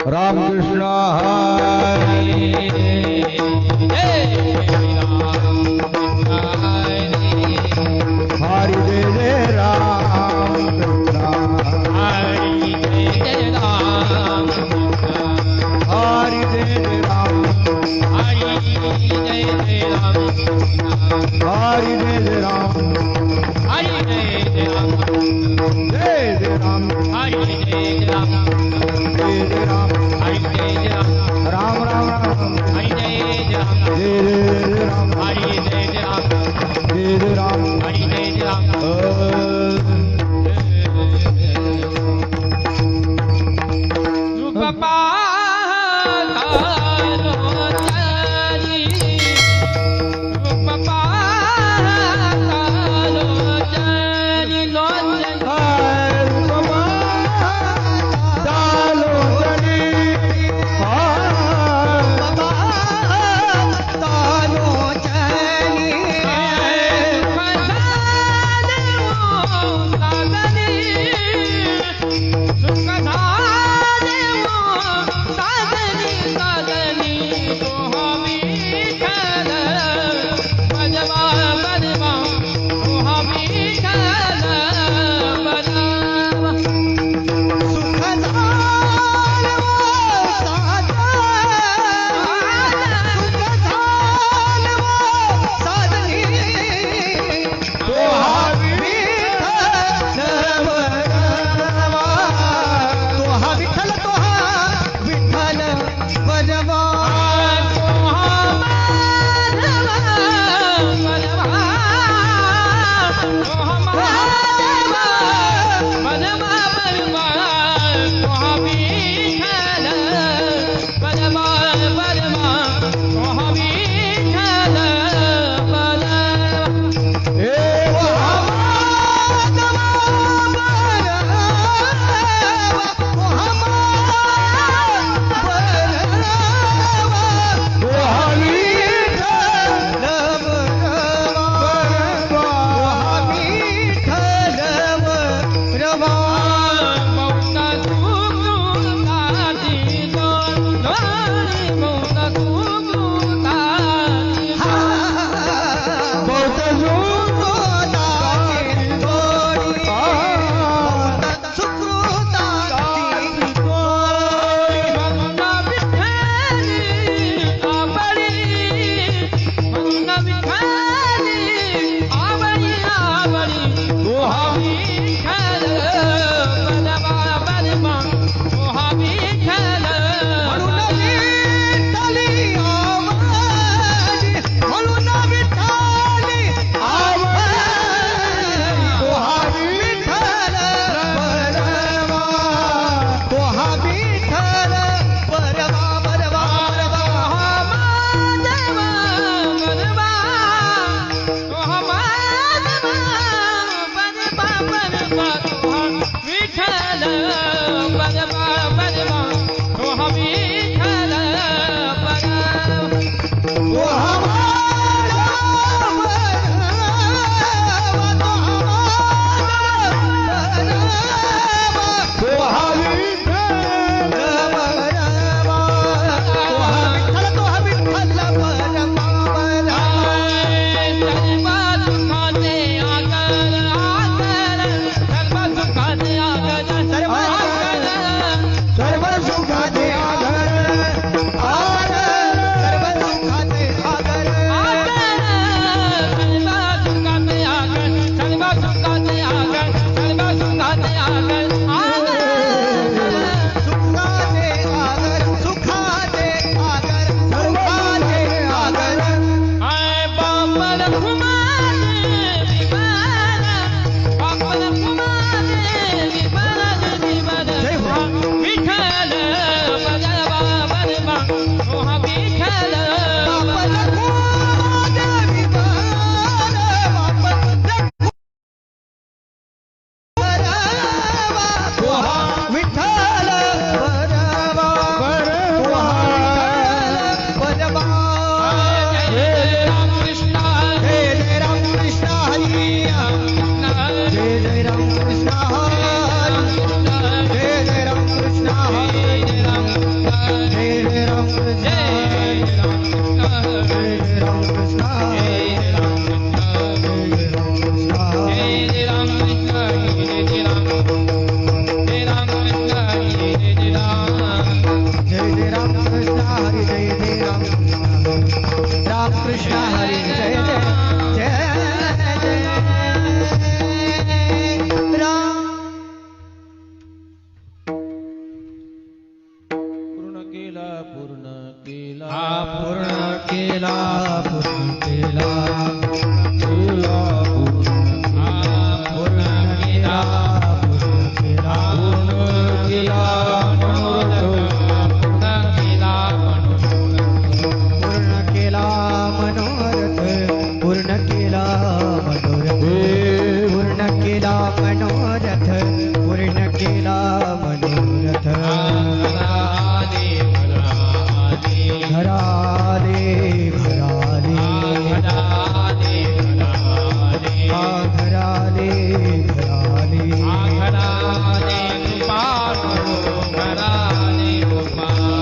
राम कृष्ण हरे हरि जय जय राम कृष्ण हरि जय राम हरि जय जय राम हरि जय जय राम हरि जय जय राम हरि जय जय राम जय जय राम हरि जय जय राम जय जय राम हरि जय जय राम राम राम राम हरि जय जय राम जय जय राम हरि जय जय राम जय जय राम हरि जय जय राम रूपा कृष्ण हरे जय जय जय जय राम। पूर्ण केला पूर्ण केला पूर्ण केला पूर्ण केला केला पूर्ण केला पूर्ण केला पूर्ण केला मनोरथ पूर्ण केला मनोरथ पूर्ण केला मनोरथ पूर्ण केला मनोरथ घराले घराले घराले घराले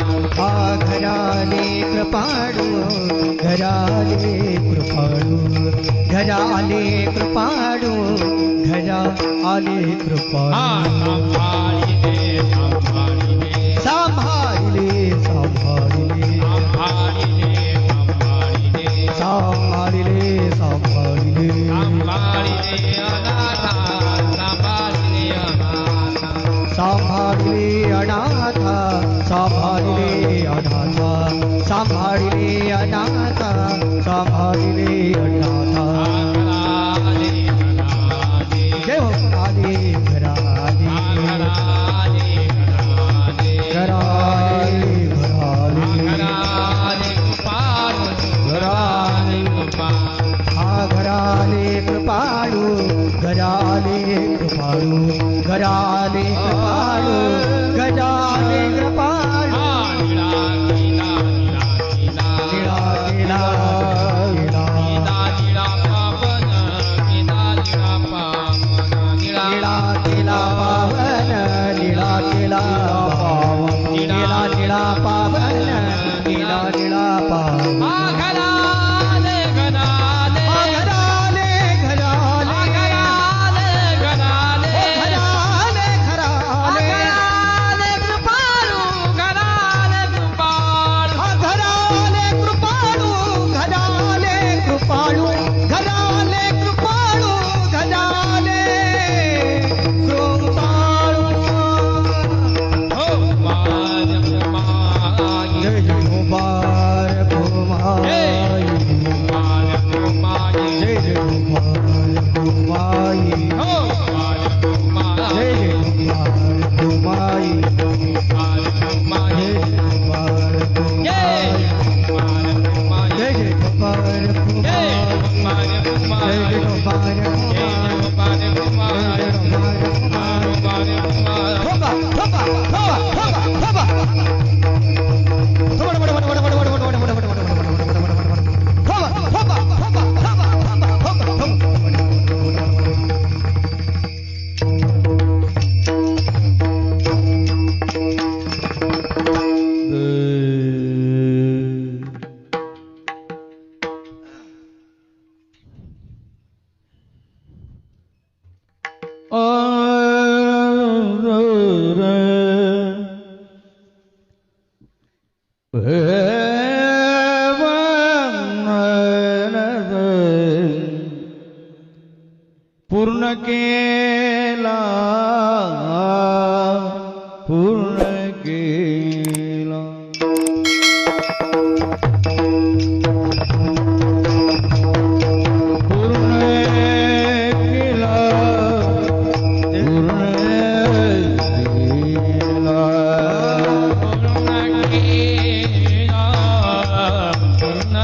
घराले कृपाळू घराले कृपाळू घराले कृपाळू घराले कृपाळू सांभाळले सांभाळले सांभाळले सांभाळले सांभाळले अनाथा सांभाळले अनाथा सांभाळले अनाथा सांभाळले अनाथा जय हो घराले घराले घराले घराले घराले कृपाळू घराले कृपाळू घराले कृपाळू घराले कृपाळू लीळा केला लीळा केला पावन लीळा केला पावन लीळा लीळा पावन लीळा लीळा पावन घराले घराले घराले घराले घराले कृपाळू घराले कृपाळू घराले कृपाळू घराले कृपाळू घराले कृपाळू घराले कृपाळू जय जय मुबारक माई जय जय मुबारक माई जय जय मुबारक माई जय जय मुबारक माई जय जय मुबारक माई जय जय मुबारक पूर्ण केला पूर्ण केला पूर्ण केला पूर्ण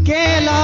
केला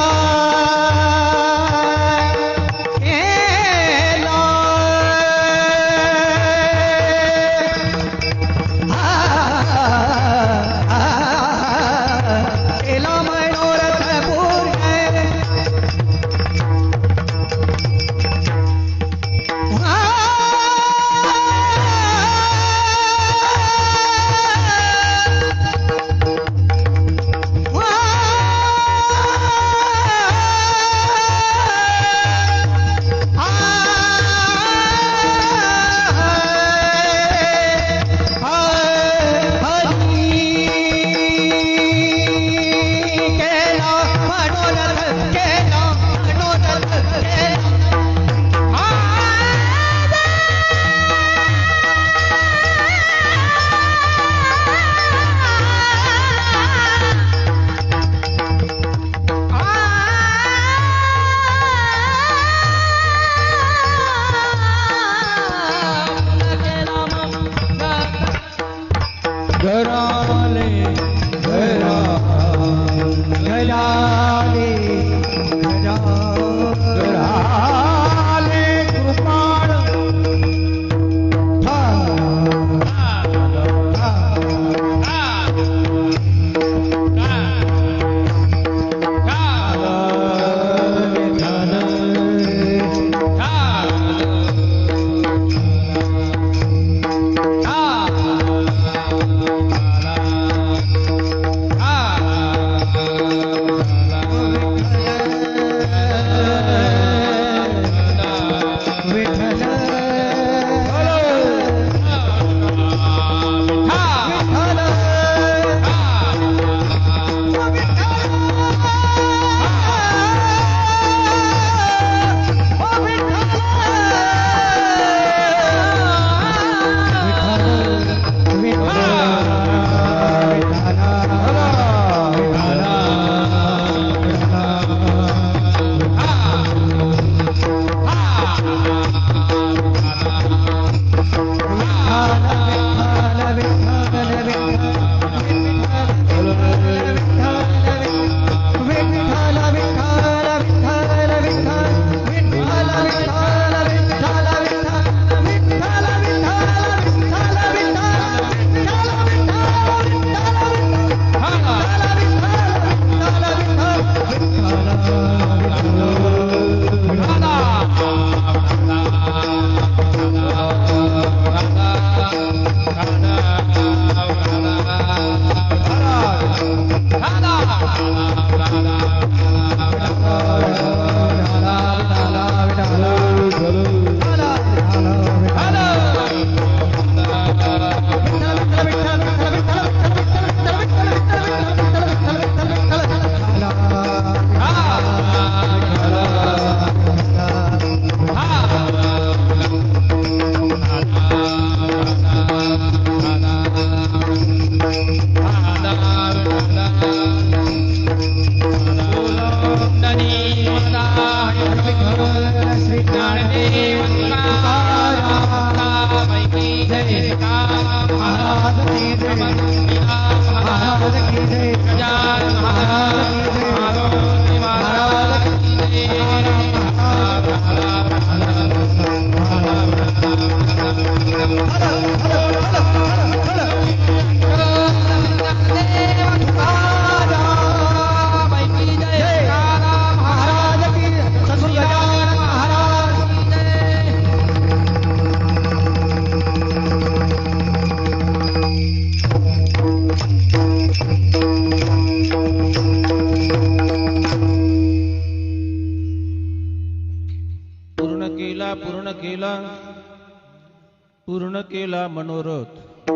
पूर्ण केला मनोरथ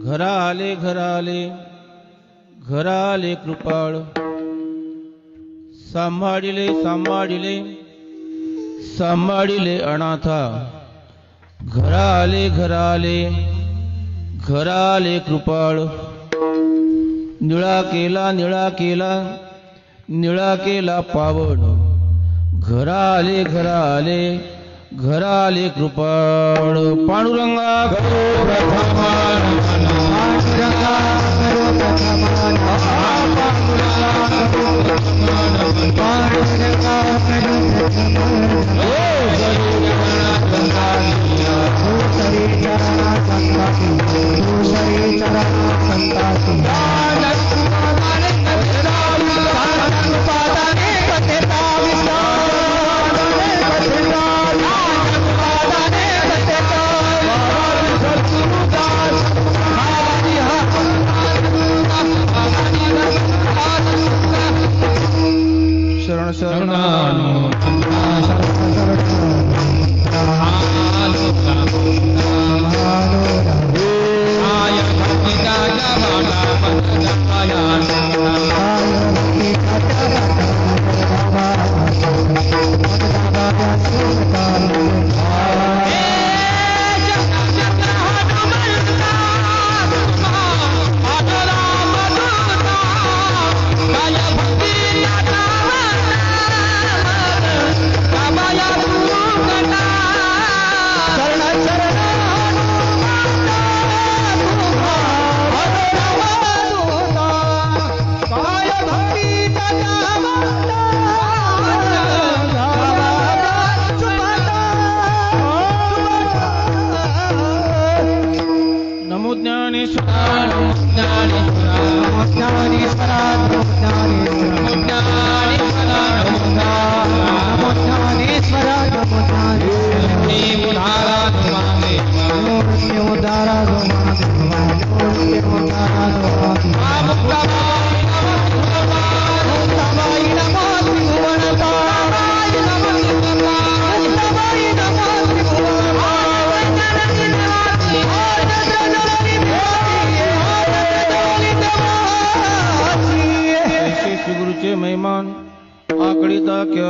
घरा आले घरा आले कृपाळ सांभाळिले अनाथा घरा आले कृपाळ निळा केला पावन घरा आले कृपाळ पांडुरंगा करो प्रथमान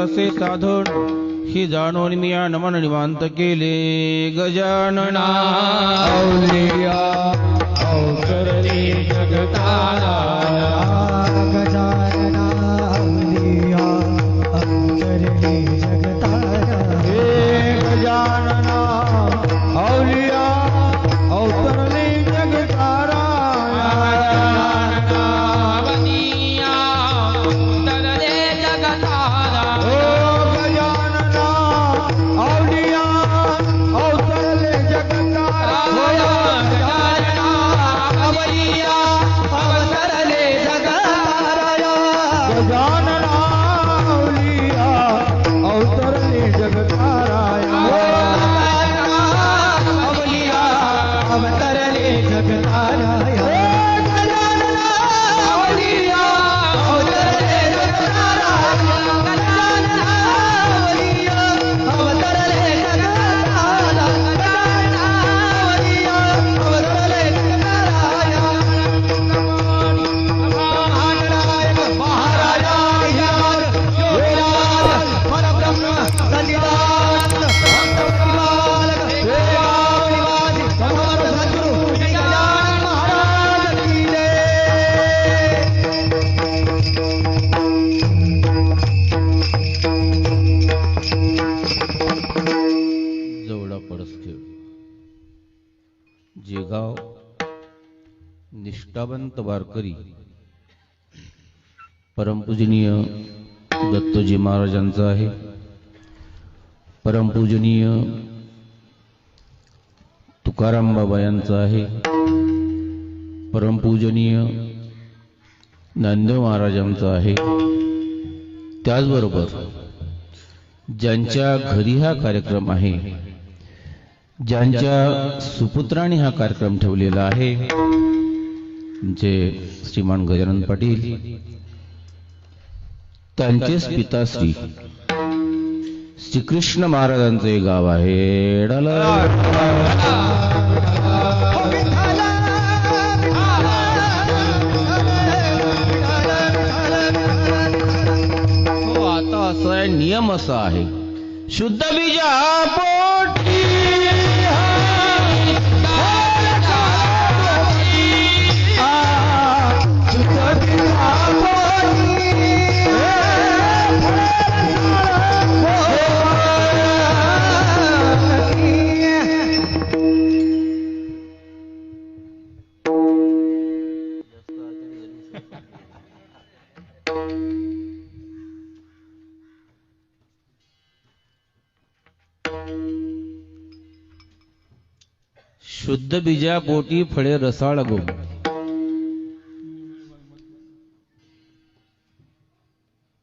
असे साधन ही जाणून मी नमन निवांत केले गजानना औलिया अवतरले जगताला गजानना औलिया अवतरले जगताला हे गजानना औलिया अवतरले जगताला जेगाव निष्ठावंत वारकरी परमपूजनीय दत्तोजी महाराजांचा आहे. परमपूजनीय तुकाराम बाबा यांचा आहे. परमपूजनीय नामदेव महाराजांचा आहे. त्याचबरोबर ज्यांच्या घरी हा कार्यक्रम आहे, ज्यांच्या सुपुत्रांनी हा कार्यक्रम ठेवलेला आहे, जे श्रीमान गजानन पाटील, त्यांचेच पिताश्री श्रीकृष्ण महाराजांचं हे गाव आहे. हो, आता असं आहे, नियम असा आहे, शुद्ध बीजा पोटी शुद्ध बीजा पोटी फळे रसाळ गो.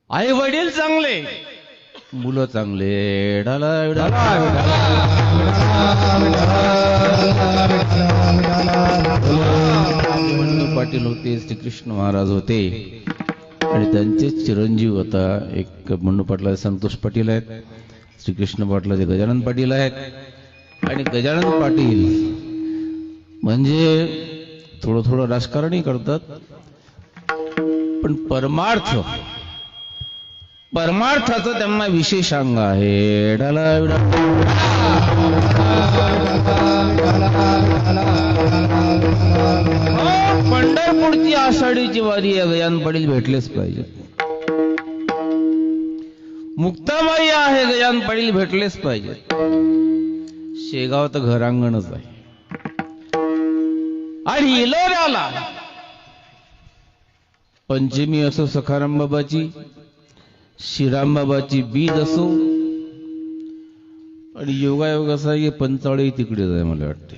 आई वडील चांगले, मुलं चांगले. बंडू पाटील होते, श्रीकृष्ण महाराज होते आणि त्यांचे चिरंजीव होता. एक बंडू पाटला संतोष पाटील आहेत, श्रीकृष्ण पाटलाचे गजानन पाटील आहेत. आणि गजानन पाटील म्हणजे थोडं थोडं राजकारणही करतात, पण परमार्थाचं त्यांना विशेष अंग आहे. पंढरपूरची आषाढीची वारी या गजानन पाटील भेटलेच पाहिजे. मुक्ताबाई आहे, गजानन पाटील भेटलेच पाहिजे. शेगाव तर घरांगणच आहे. आणि इलोऱ्याला पंचमी असो, सखाराम बाबाची, श्रीराम बाबाची बीज असो, आणि योगायोग असा की पंचावळी तिकडेच आहे मला वाटते.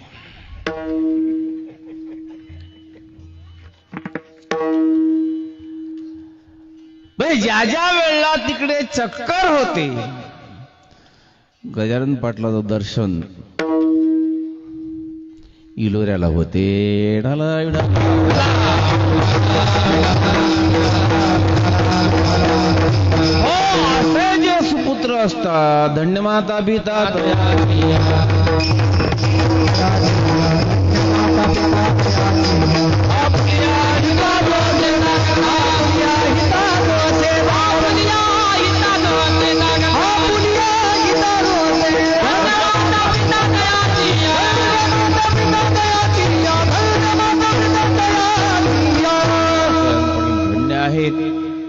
ज्या ज्या वेळेला तिकडे चक्कर होते, गजानन पाटलाचं दर्शन इलोऱ्याला होते. असे जे सुपुत्र असतात, धन्यमाता पिता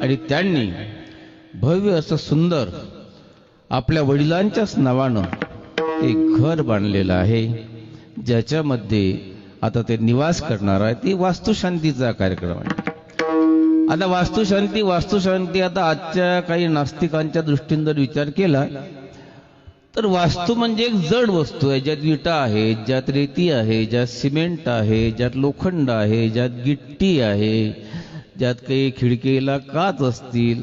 आणि त्यांनी भव्य असं सुंदर आपल्या वडिलांच्याच नावानं एक घर बांधलेलं आहे, ज्याच्यामध्ये आता ते निवास करणार आहे. ती वास्तुशांतीचा कार्यक्रम आहे. आता वास्तुशांती आता आजच्या काही नास्तिकांच्या दृष्टीने जर विचार केला तर वास्तू म्हणजे एक जड वस्तू आहे, ज्यात विटा आहे, ज्यात रेती आहे, ज्यात सिमेंट आहे, ज्यात लोखंड आहे, ज्यात गिट्टी आहे, ज्यात काही खिडकीला काच असतील.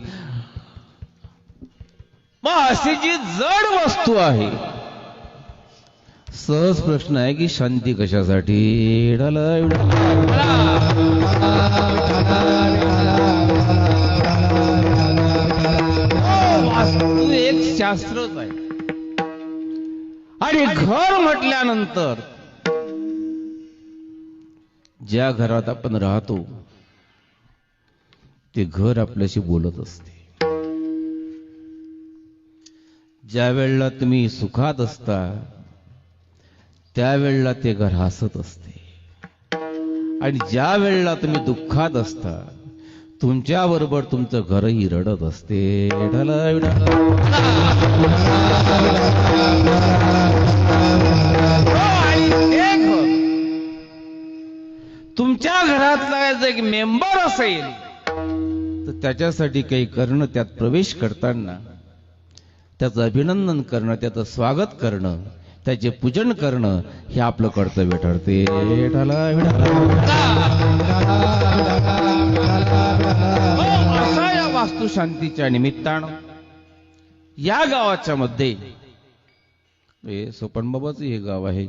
मग अशी जी जड वस्तू आहे, सहज प्रश्न आहे की शांती कशासाठी? वास्तू एक शास्त्रच आहे. आणि घर म्हटल्यानंतर ज्या घरात आपण राहतो ते घर आपल्याशी बोलत असते. ज्या वेळेला तुम्ही सुखात असता त्यावेळेला ते घर हसत असते, आणि ज्या वेळेला तुम्ही दुःखात असता तुमच्या बरोबर तुमचं घरही रडत असते. तुमच्या घरातला एक मेंबर असेल तर त्याच्यासाठी काही करणं, त्यात प्रवेश करताना त्याचं अभिनंदन करणं, त्याचं स्वागत करणं, त्याचे पूजन करणं हे आपलं कर्तव्य ठरते. अशा या वास्तुशांतीच्या निमित्तानं या गावाच्या मध्ये सोपनबाबाचं हे गाव आहे,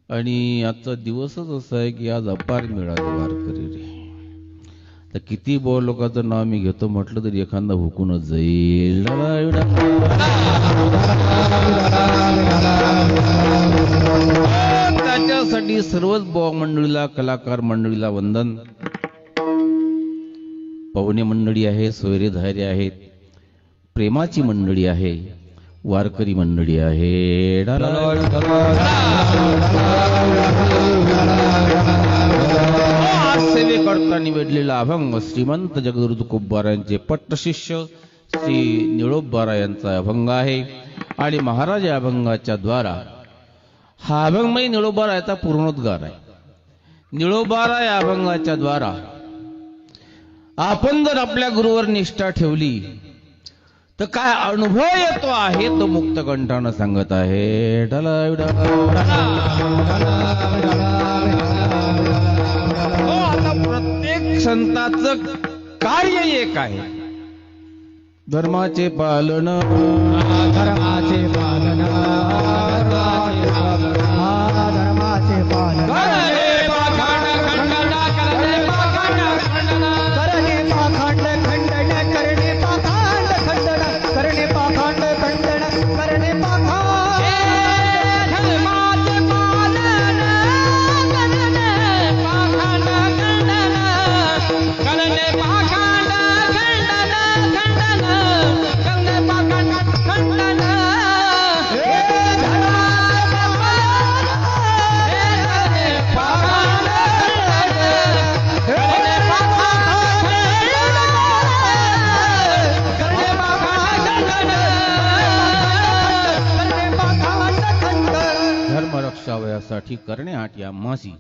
आणि आजचा दिवसच असा आहे की आज अपार मिळाले वारकरी रे. तर किती लोकांचं नाव मी घेतो म्हटलं तरी एखादा हुकूनच जाईल. त्याच्यासाठी सर्वच बुवा मंडळीला, कलाकार मंडळीला वंदन. पवने मंडळी आहे, सोयरेधारे आहेत, प्रेमाची मंडळी आहे, वारकरी मंडळी आहे. सेवे करता निवडलेला अभंग श्रीमंत जगदुरु तुकोबारायांचे पट्टशिष्य श्री निळोबारा यांचा अभंग आहे. आणि महाराज या अभंगाच्या द्वारा हा अभंग म्हणजे निळोबारा याचा पूर्णोद्गार आहे. निळोबारा या अभंगाच्या द्वारा आपण जर आपल्या गुरुवर निष्ठा ठेवली तर काय अनुभव येतो आहे तो मुक्त कंठानं सांगत आहे. आता प्रत्येक संताचं कार्य एक आहे, धर्माचे पालन, धर्माचे पालन, धर्माचे पालन, करणे पाखंड खंडन, करणे पाखंड खंडन, करणे पाखंड खंडन, करणे पाखंड खंडन, करणे पाखंड धर्माचे पालन, करणे पाखंड खंडन, करणे पाखंड खंडन, करणे पाखंड खंडन, धर्मरक्षावयासाठी करणे आठ या मासी,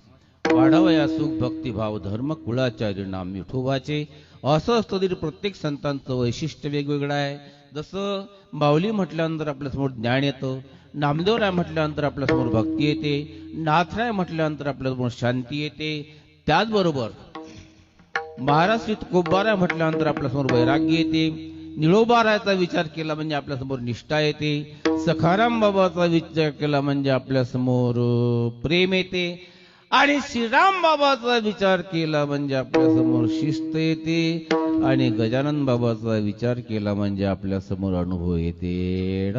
वाढावया सुख भक्तिभाव धर्म कुळाचार्य नाम विठोबाचे. असं असतं तरी प्रत्येक संतांचं वैशिष्ट्य वेगवेगळं आहे. जसं माऊली म्हटल्यानंतर आपल्यासमोर ज्ञान येतं, नामदेवराय म्हटल्यानंतर आपल्यासमोर भक्ती येते, नाथराय म्हटल्यानंतर आपल्यासमोर शांती येते. त्याचबरोबर महाराज श्री तुकोबाराय म्हटल्यानंतर आपल्यासमोर वैराग्य येते, निळोबारायचा विचार केला म्हणजे आपल्यासमोर निष्ठा येते, सखाराम बाबाचा विचार केला म्हणजे आपल्यासमोर प्रेम येते, आणि श्रीराम बाबाचा विचार केला म्हणजे आपल्यासमोर शिस्त येते, आणि गजानन बाबाचा विचार केला म्हणजे आपल्यासमोर अनुभव येते.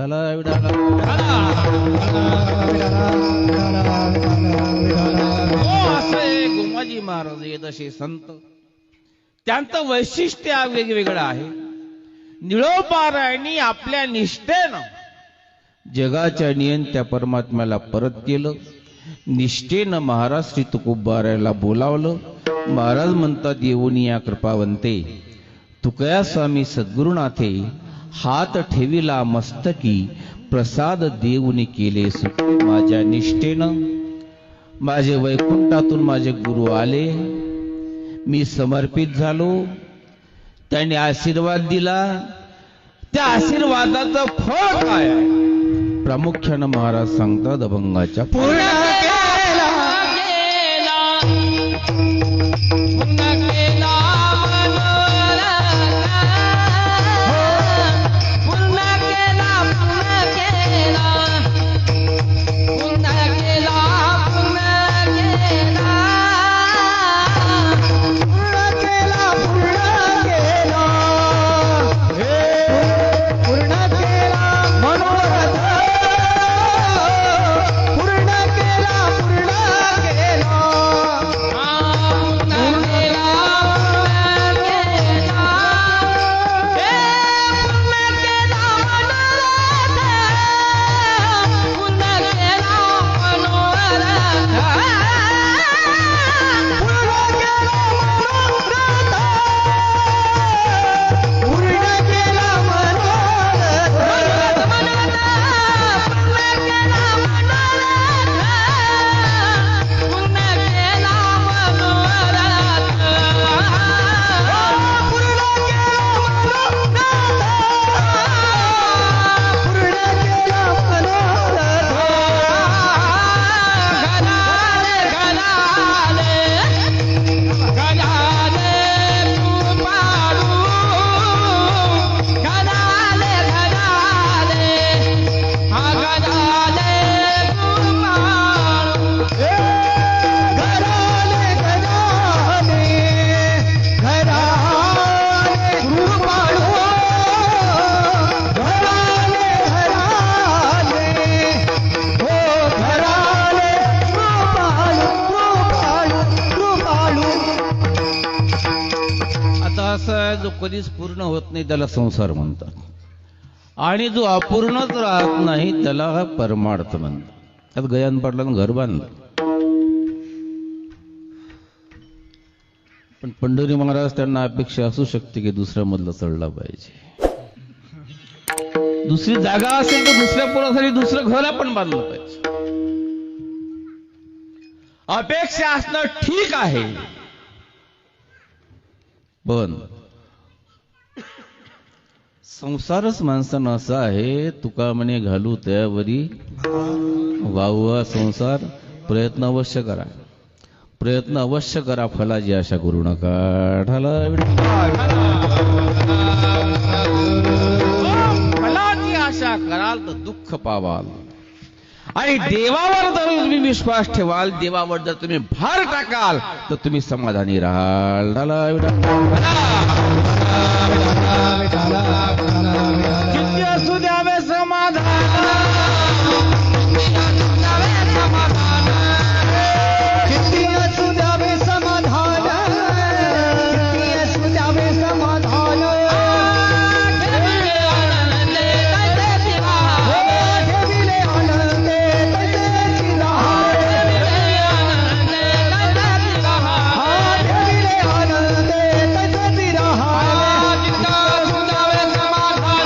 असे गोमाजी महाराज येत असे संत, त्यांचं वैशिष्ट्य वेगवेगळं आहे. निळोबारायांनी आपल्या निष्ठेनं जगाच्या नियंत्या परमात्म्याला परत केलं. निष्ठेनं महाराज श्री तुकोबारायाला बोलावलं. महाराज म्हणतात, येऊन या कृपावंते तुकया स्वामी सद्गुरुनाथे, हात ठेविला मस्तकी प्रसाद देऊनी केले सुख. माझ्या निष्ठेनं माझे वैकुंठातून माझे गुरु आले, मी समर्पित झालो, त्यांनी आशीर्वाद दिला. त्या आशीर्वादाचं फळ काय आहे? प्रामुख्यानं महाराज सांगतात अभंगाच्या पूर्ण असं आहे, जो कधीच पूर्ण होत नाही त्याला संसार म्हणतात, आणि जो अपूर्णच राहत नाही त्याला परमार्थ म्हणतात. त्यात गयान पाटलानं घर बांधलं, पण पंढरी महाराज त्यांना अपेक्षा असू शकते की दुसऱ्या मधला चढला पाहिजे. दुसरी जागा असेल तर दुसऱ्या पोरासाठी दुसरं घर आपण बांधलं पाहिजे. अपेक्षा असणं ठीक आहे, पण संसारच माणसानं असा आहे, तुका म्हणे घालू त्यावरी वाहूवा संसार. प्रयत्न अवश्य करा, प्रयत्न अवश्य करा, फलाची आशा करू नका. फलाची आशा कराल तर दुःख पावाल, आणि देवावर जर तुम्ही विश्वास ठेवाल, देवावर जर तुम्ही भार टाकाल तर तुम्ही समाधानी राहाल. किती असू द्यावे समाधान, किती असू द्यावे समाधान, किती असू द्यावे समाधान. ठेविले आनंदे तैसे चिराग, ठेविले आनंदे तैसे चिराग. चित्ता असू द्यावे समाधान,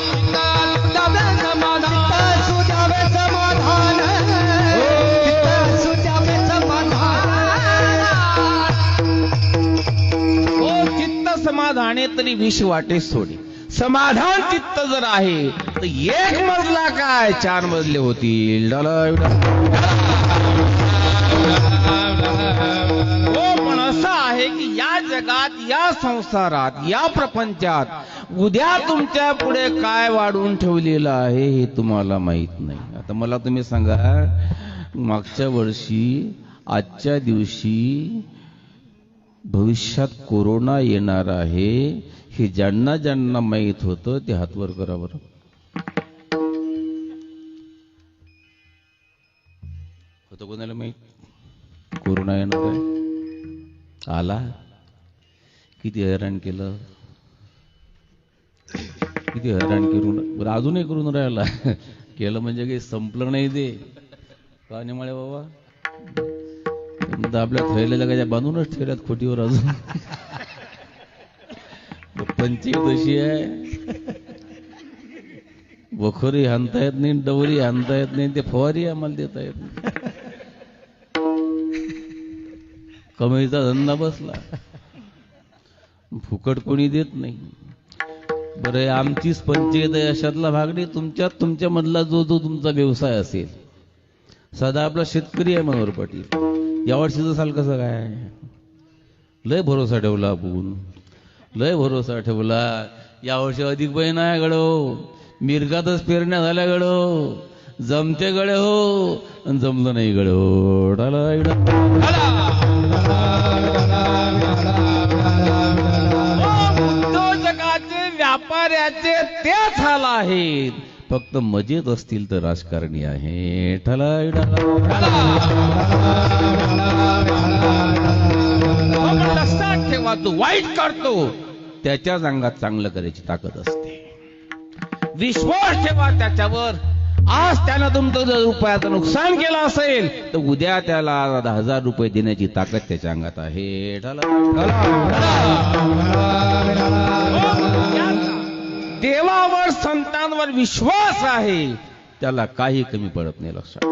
चित्ता असू द्यावे समाधान, चित्ता असू द्यावे समाधान, चित्ता असू द्यावे समाधान. ओ चित्त समाधाने तरी विष वाटे सोडी. समाधान चित्त जर आहे तर एक मजला काय 4 मजले होतील. हो, पण असं आहे की या जगात, या संसारात, या प्रपंचात उद्या तुमच्या पुढे काय वाढून ठेवलेलं आहे हे तुम्हाला माहित नाही. आता मला तुम्ही सांगा, मागच्या वर्षी आजच्या दिवशी भविष्यात कोरोना येणार आहे हे ज्यांना ज्यांना माहित होतं ते हातवर करा बरं. होतं कोणाला माहित कोरोना येणार आहे? आला, किती हैराण केलं, किती हैराण करून, बरं अजूनही करून राहिला. केलं म्हणजे काही संपलं नाही ते का निमाळे बाबा. आपल्या थैल्याला काय बांधूनच ठेवल्यात खोटीवर अजून. पंचायत अशी आहे, वखोरी हाणता येत नाही, डवरी हाणता येत नाही, ते फवारी आम्हाला देता येत नाही. कमाईचा धंदा बसला, फुकट कोणी देत नाही. बरं, आमचीच पंचायत आहे अशातला भाग नाही. तुमच्या मधला जो जो तुमचा व्यवसाय असेल, साधा आपला शेतकरी आहे मनोहर पाटील, यावर्षीचं साल कसं काय, लय भरोसा ठेवला आपण, लय भरोसा ठेवला. यावर्षी अधिक बहीण आहे गडो, मिरगातच पेरण्या झाल्या गडो, जमते गडे हो, जमलं नाही गडो. उद्योजकाचे, व्यापाऱ्याचे तेच हाल आहेत. फक्त मजेत असतील तर राजकारणी आहे. लक्षात ठेवा, तो वाईट करतो त्याच्याच अंगात चांगलं करायची ताकद असते. विश्वास ठेवा त्याच्यावर. आज त्यानं तुमचं जर रुपयाचं नुकसान केलं असेल तर उद्या त्याला 10,000 रुपये देण्याची ताकद त्याच्या अंगात आहे. देवावर, संतांवर विश्वास आहे त्याला काही कमी पडत नाही. लक्षात,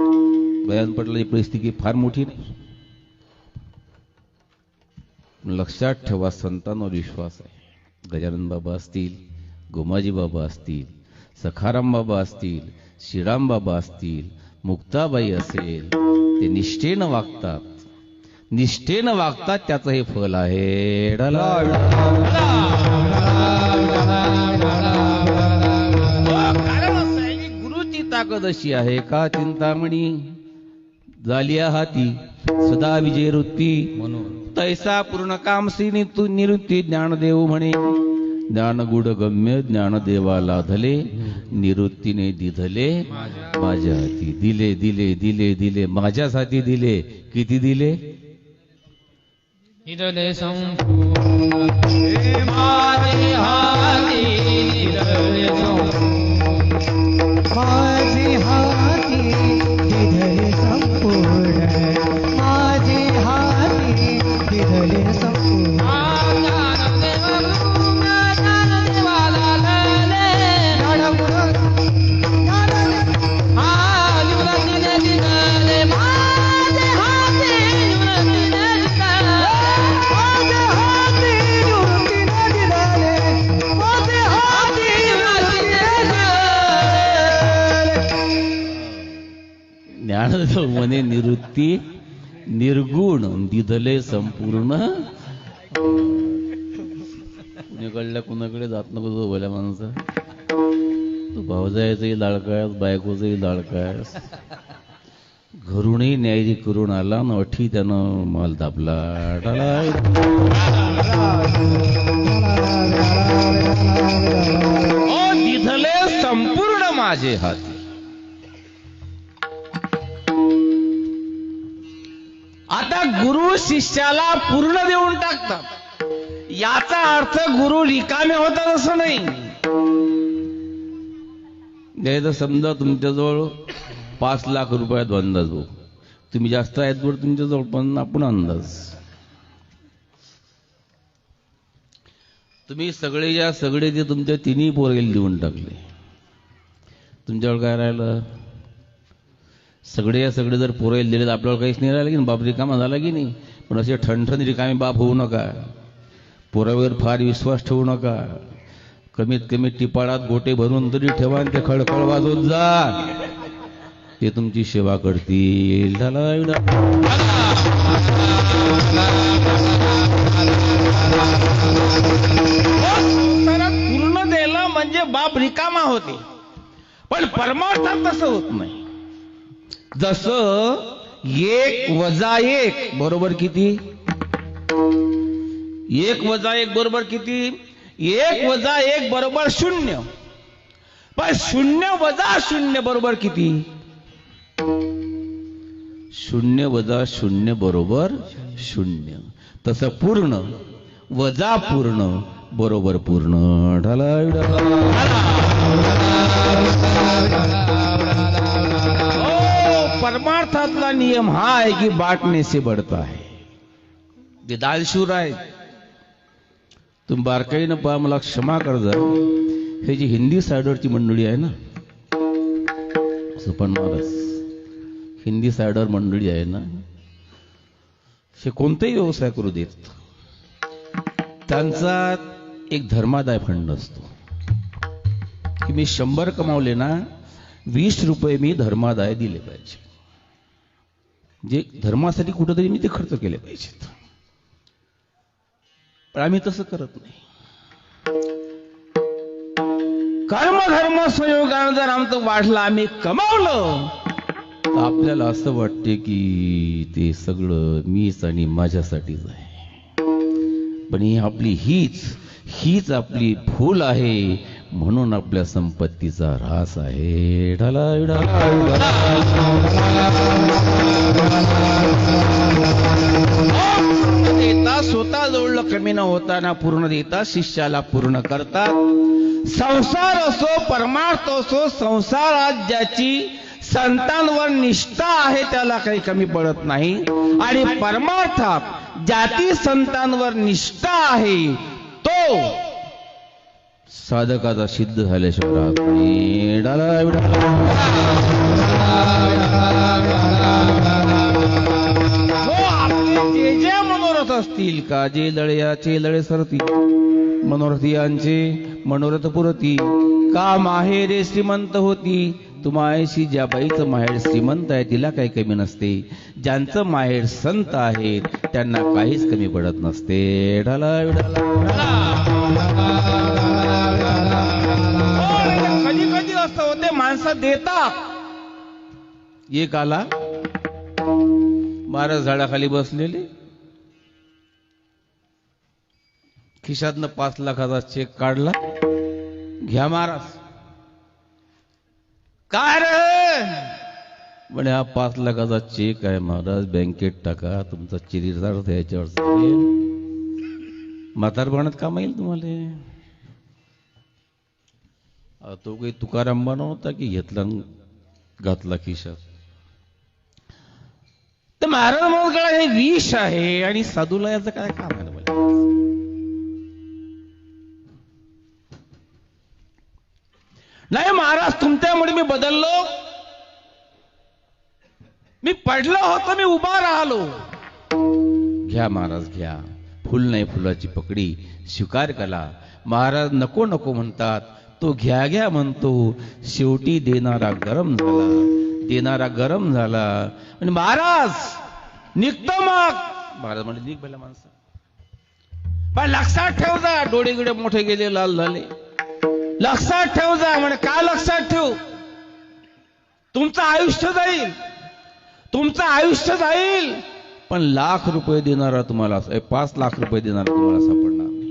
गयान पटलाची परिस्थिती फार मोठी नाही. लक्षात ठेवा, संतांवर विश्वास आहे. गजानन बाबा असतील, गोमाजी बाबा असतील, सखाराम बाबा असतील, श्रीराम बाबा असतील, मुक्ताबाई असेल, ते निष्ठेनं वागतात. निष्ठेनं वागतात त्याचं हे फल आहे. कारण असं आहे की गुरुची ताकद अशी आहे का, चिंतामणी झालिया हाती सदा विजय वृत्ती, तैसा पूर्ण काम श्री निवृत्ती ज्ञानदेव म्हणे. ज्ञान गुड गम्य ज्ञानदेवा लाधले, निवृत्तीने दिधले माझ्या हाती. दिले दिले दिले दिले माझ्याच हाती दिले. किती दिले? निधले संपूर्ण हे माझे हाती निधले माझे हाती दिधले संपूर्ण माझे हाती दिधले संपूर्ण ज्ञानदेव म्हणे निवृत्ती निर्गुण दिधले संपूर्ण. कुणीकडल्या कुणाकडे जात नको तो भल्या माणसा. तू भावजायचंही लाडकायस बायकोचंही लाडकायस. घरूनही न्यायरी करून आला न अठी त्यानं माल दाबला. ओ दिधले संपूर्ण माझे हाती. आता गुरु शिष्याला पूर्ण देऊन टाकतात. याचा अर्थ गुरु रिकामे होतात असं नाही. द्यायचं समजा तुमच्याजवळ 5 लाख रुपयात अंदाज हो. तुम्ही जास्त आहेत वर तुमच्याजवळ पण आपण अंदाज. तुम्ही सगळे जे तुमच्या तिन्ही पोरगेला देऊन टाकले. तुमच्याजवळ काय राहिलं? सगळे जर पोरं दिले तर आपल्याला काहीच नाही राहिलं की नाही. बाप रिकामा झाला की नाही. पण असे ठणठण रिकामे बाप होऊ नका. पोरावर फार विश्वास ठेवू नका. कमीत कमी टिपाळात गोटे भरून तरी ठेवा आणि ते खळखळ वाजवत जा. ते तुमची सेवा करतील. पूर्ण द्यायला म्हणजे बाप रिकामा होते. पण परमार्थात तसं होत नाही. जसं 1 + 1 बरोबर किती? 1 + 1 बरोबर किती? 1 + 1 बरोबर 0. पण 0 + 0 बरोबर किती? 0 + 0 बरोबर 0. तसं पूर्ण वजा पूर्ण बरोबर पूर्ण. परमार्थातला नियम हा आहे की बांटने से बढ़ता है. ते दालशूर आहे. तुम्ही बारकाईनं पहा. मला क्षमा कर जा. हे जी हिंदी सायडरची मंडळी आहे ना, सुपन महाराज हिंदी सायडर मंडळी आहे ना, हे कोणताही व्यवसाय करू देत. त्यांचा एक धर्मादाय फंड असतो की मी 100 कमावले ना 20 रुपये मी धर्मादाय दिले पाहिजे. जे धर्मासाठी कुठेतरी मी ते खर्च केले पाहिजेत. पण आम्ही तसं करत नाही. कर्म धर्म संयोगानं जर आमचं वाढलं, आम्ही कमावलं, तर आपल्याला असं वाटते की ते सगळं मीच आणि माझ्यासाठीच आहे. पण ही आपली हीच आपली भूल आहे. म्हणून आपल्या संपत्तीचा ऱ्हास आहे. देता स्वतः जवळ कमी न होताना पूर्ण देता शिष्याला पूर्ण करतात. संसार असो परमार्थ असो, संसारात ज्याची संतांवर निष्ठा आहे त्याला काही कमी पडत नाही. आणि परमार्थात ज्याची संतांवर निष्ठा आहे तो साधकाचा सिद्ध झाल्याशिवाय राहत नाही. जे जे मनोरथ असतील का, जे लढयाचे लढे सरती, मनोरथियांचे मनोरथ पुरती. का माहेरे श्रीमंत होती, तुम्हाशी ज्या बाईचं माहेर श्रीमंत आहे तिला काही कमी नसते. ज्यांचं माहेर संत आहेत त्यांना काहीच कमी पडत नसते. कधी कधी असं होते, माणसं देतात. एक आला, महाराज झाडाखाली बसलेले, खिशातनं 5 लाखाचा चेक काढला. घ्या महाराज. काय रे म्हणे हा 5 लाखाचा चेक आहे महाराज, बँकेत टाका, तुमचा चिरीदार याच्यावर चालेल, म्हातारपणात काम येईल तुम्हाला. तो काही तुकाराम नव्हता की घेतला घातला खिशात. तर महाराज म्हणून हे विष आहे आणि साधूला याचं काय काम आहे? नाही महाराज, तुमच्यामुळे मी बदललो, मी पडलो होतो, मी उभा राहिलो. घ्या महाराज घ्या, फुल नाही फुलाची पकडी स्वीकार करा. महाराज नको नको म्हणतात, तो घ्या घ्या म्हणतो. शेवटी देणारा गरम झाला, देणारा गरम झाला आणि महाराज निघतो. मग महाराज म्हणजे निघ पहिला माणसा, पण लक्षात ठेव जा, डोळे गिडे मोठे गेले, लाल झाले, लक्षात ठेव जा. म्हणे काय लक्षात ठेव? तुमचं आयुष्य जाईल, तुमचं आयुष्य जाईल, पण ₹1,00,000 देणारा तुम्हाला, 5 लाख रुपये देणारा तुम्हाला सापडणार नाही.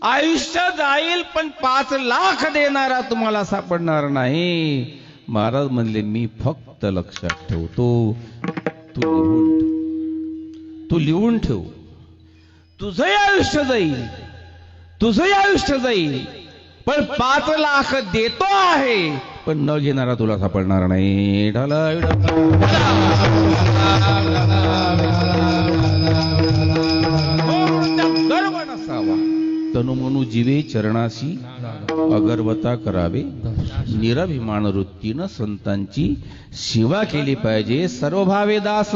आयुष्य जाईल पण 5 लाख देणारा तुम्हाला सापडणार नाही. महाराज म्हणले मी फक्त लक्षात ठेवतो, तू लिहून ठेव. तुझंही आयुष्य जाईल, तुझंही आयुष्य जाईल, पण 5 लाख देतो आहे, पण न घेणारा तुला सापडणार नाही. गर्व नसावा, तनुमनु जीवे चरणाशी अगरवता करावे, निरभिमान वृत्तीनं संतांची सेवा केली पाहिजे. सर्व भावे दास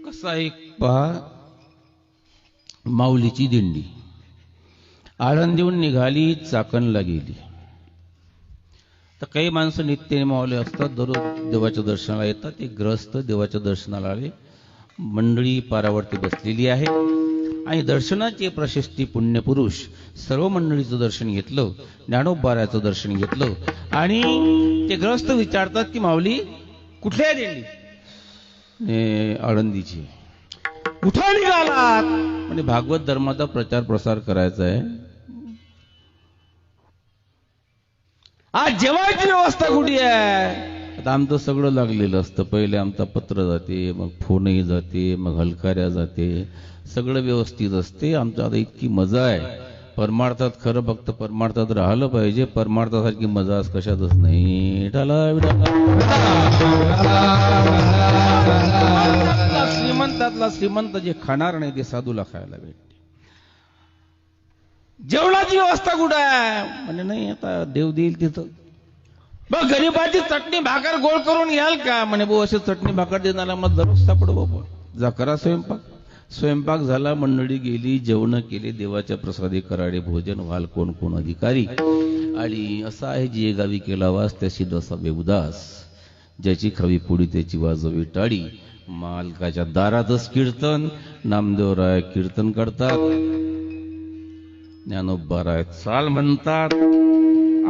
कसा एक पहा. माऊलीची दिंडी आळंदीहून निघाली, चाकणला गेली. तर काही माणसं नित्याने माऊली असतात, दररोज देवाच्या दर्शनाला येतात. ते ग्रस्त देवाच्या दर्शनाला आले, मंडळी पारावरती बसलेली आहे आणि दर्शनाची प्रशस्ती पुण्यपुरुष सर्व मंडळीचं दर्शन घेतलं, ज्ञानोबाराचं दर्शन घेतलं आणि ते ग्रस्त विचारतात की माऊली कुठल्या दिंडी? आळंदीची. कुठं निघालात? म्हणजे भागवत धर्माचा प्रचार प्रसार करायचा आहे. आज जेवायची व्यवस्था कुठे आहे? आता आमचं सगळं लागलेलं असतं. पहिले आमचा पत्र जाते, मग फोनही जाते, मग हलकाऱ्या जाते, सगळं व्यवस्थित असते. आमचं आता इतकी मजा आहे परमार्थात. खरं फक्त परमार्थात राहिलं पाहिजे, परमार्थासारखी मजा कशातच नाही. श्रीमंतातला श्रीमंत जे खाणार नाही ते साधूला खायला भेटते. जेवणाची व्यवस्था कुठं आहे? म्हणजे नाही, आता देव देईल तिथं. बघ गरीबाची चटणी भाकर गोळ करून याल का? म्हणे भाऊ असे चटणी भाकर देणारा मग दररोज सापड बाबा. जा करा स्वयंपाक. स्वयंपाक झाला, मंडळी गेली, जेवण केले, देवाच्या प्रसादी कराडे भोजन व्हाल कोण कोण अधिकारी. आणि असा आहे जे गावी केला वास त्याशी डसावे उदास, ज्याची खावी पुडी त्याची वाजवी टाळी. मालकाच्या दारातच कीर्तन, नामदेवराय कीर्तन करतात, ज्ञानोबाराय चाल म्हणतात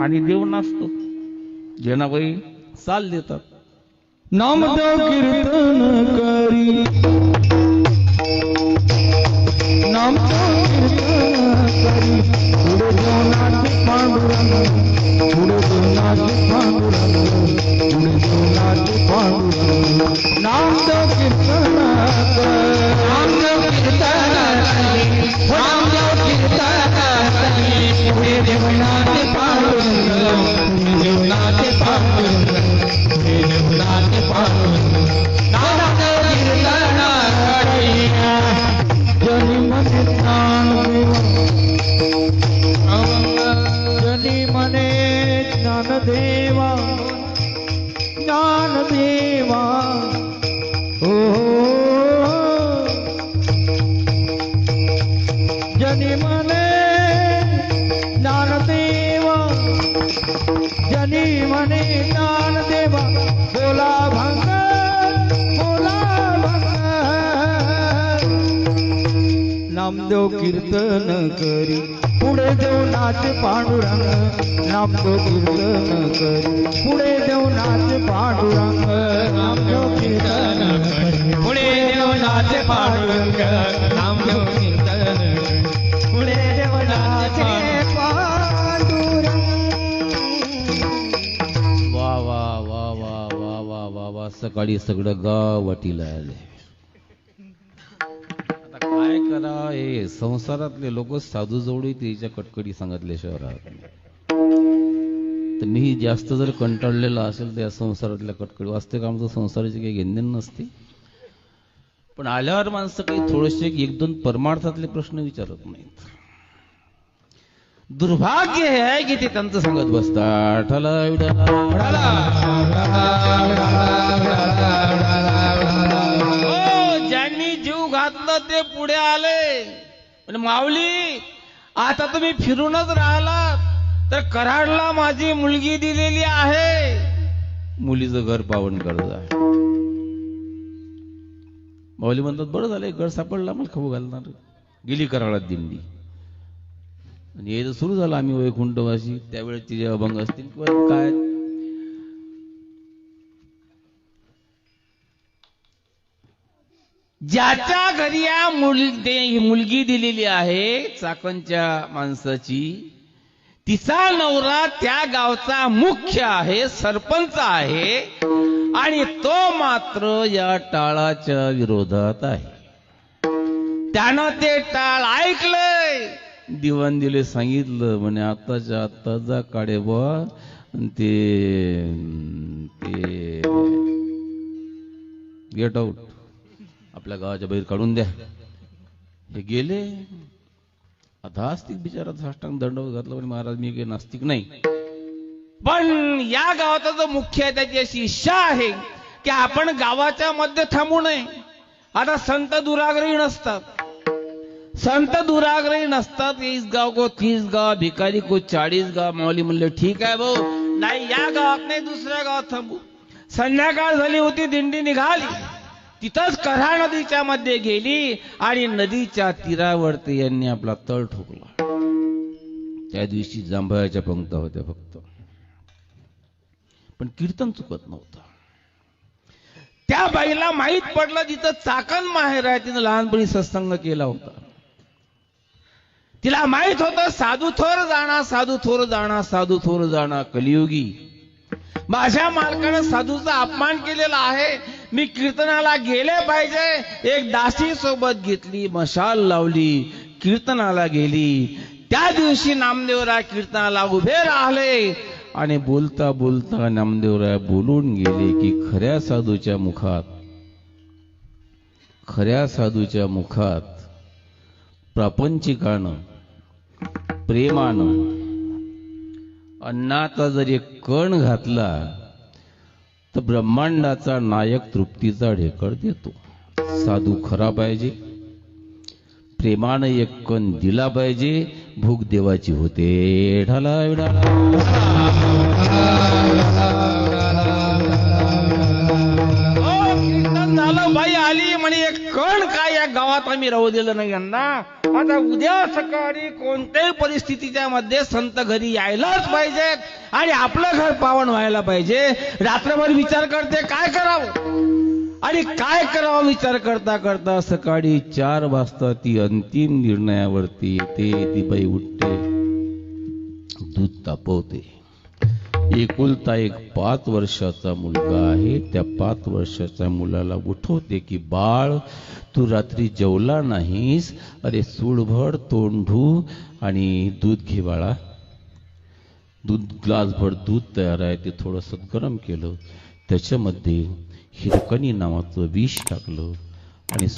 आणि देव नाचतो. जेनाबाई चाल देतात. नामदेव कीर्तन करी, नामदेव कीर्तन करी, पुढे सोनाची पांडुरंग, पुढे सोनाची पांडुरंग, पुढे सोनाची पांडुरंग. नामदेव कीर्तन करी, नामदेव कीर्तन करी. ज्ञानदेवा ज्ञानदेवा हो जनी मने ज्ञानदेवा जनी मने ज्ञानदेवा बोला भंग नामदेव कीर्तन करी पुढे देव नाच पांडुरंग नामदेव कीर्तन करी पुढे देव नाच पांडुरंग नामदेव कीर्तन करी पुढे देव नाच पांडुरंग नामदेव कीर्तन पुढे देव नाच पांडुरंग वा वा वा वा वा वा वा वा सकाळी सगळं गाव वाटीला आले. आता काय करा, हे संसारातले लोक साधू जवळ त्याच्या कटकडी सांगितल्याशिवाय राहत नाही. तर मी जास्त जर कंटाळलेला असेल तर या संसारातल्या कटकडी वाचते का, आमचं संसाराची काही घेणदेण नसते. पण आल्यावर माणसं काही थोडेसे एक दोन परमार्थातले प्रश्न विचारत नाहीत. दुर्भाग्य हे आहे की ते त्यांचं सांगत बसतात. ज्यांनी जीव घातला ते पुढे आले. पण माऊली, आता तुम्ही फिरूनच राहिलात तर कराडला माझी मुलगी दिलेली आहे. मुलीचं घर पावन कर्ज आहे. माऊली म्हणतात बरं झालं घर सापडला, मला खाऊ घालणार. गेली कराडात दिंडी आणि हे सुरू झालं. आम्ही वैकुंठवासी त्यावेळेस तिचे अभंग असतील किंवा काय, ज्याच्या घरी या मुलगी दिलेली आहे चाकणच्या माणसाची, तिचा नवरा त्या गावचा मुख्य आहे, सरपंच आहे आणि तो मात्र या टाळाच्या विरोधात आहे. त्यानं ते टाळ ऐकलंय. दिवाण दिले सांगितलं म्हणे आत्ताच्या आत्ता जा काढे बुवा ते गेट आउट आपल्या गावाच्या बाहेर काढून द्या. हे गेले. आता आस्तिक बिचारा साष्टांग दंडवत घातला म्हणे महाराज मी काही नास्तिक नाही, पण या गावाचा जो मुख्य आहे त्याची अशी इच्छा आहे की आपण गावाच्या मध्ये थांबू नये. आता संत दुराग्रही नसतात, संत दुराग्रही नसतात. 20 गाव को 30 गाव, भिकारी को 40 गाव. माऊली म्हणले ठीक आहे भाऊ, नाही या गावात नाही दुसऱ्या गावात थांबू. संध्याकाळ झाली होती, दिंडी निघाली. तिथंच कऱ्हा नदीच्या मध्ये गेली आणि नदीच्या तीरावरती यांनी आपला तळ ठोकला. त्या दिवशी जांभळाच्या पंक्ता होत्या फक्त, पण कीर्तन चुकत नव्हतं. त्या बाईला माहित पडलं जिथं चाकण माहेर आहे, तिनं लहानपणी सत्संग केला होता. तिला माहित होतं साधू थोर जाणा, साधू थोर जाणा, साधू थोर जाणा कलियुगी. माझ्या मालकानं साधूचा अपमान केलेला आहे, मी कीर्तनाला गेले पाहिजे. एक दासी सोबत घेतली, मशाल लावली, कीर्तनाला गेली. त्या दिवशी नामदेवराय कीर्तनाला उभे राहिले आणि बोलता बोलता नामदेवराय बोलून गेले की खऱ्या साधूच्या मुखात प्रापंचिकानं प्रेमानं अन्नाचा जर एक कण घातला तर ब्रह्मांडाचा नायक तृप्तीचा ढेकळ देतो. साधू खरा पाहिजे, प्रेमानं एक कण दिला पाहिजे, भूक देवाची होते. ढाला कीर्तन झालं, बाई आली म्हणे एक कण काय या गावात आम्ही राहू दिलं नाही यांना. आता उद्या सकाळी कोणत्याही परिस्थितीच्या मध्ये संत घरी यायलाच पाहिजे आणि आपलं घर पावन व्हायला पाहिजे. रात्रभर विचार करते काय करावं आणि काय करावं. विचार करता करता सकाळी 4 वाजता ती अंतिम निर्णयावरती येते. ती बाई उठते, दूध तापवते. एकुलता एक 5 वर्षाचा मुलगा आहे. त्या 5 वर्षाच्या मुलाला उठवते की बाळ तू रात्री जेवला नाहीस, अरे सूडभर तोंड धू आणि दूध घे बाळा. दूध ग्लासभर दूध तयार आहे, ते थोडंसं गरम केलं, त्याच्यामध्ये हिरकणी नावाचं विष टाकलं आणि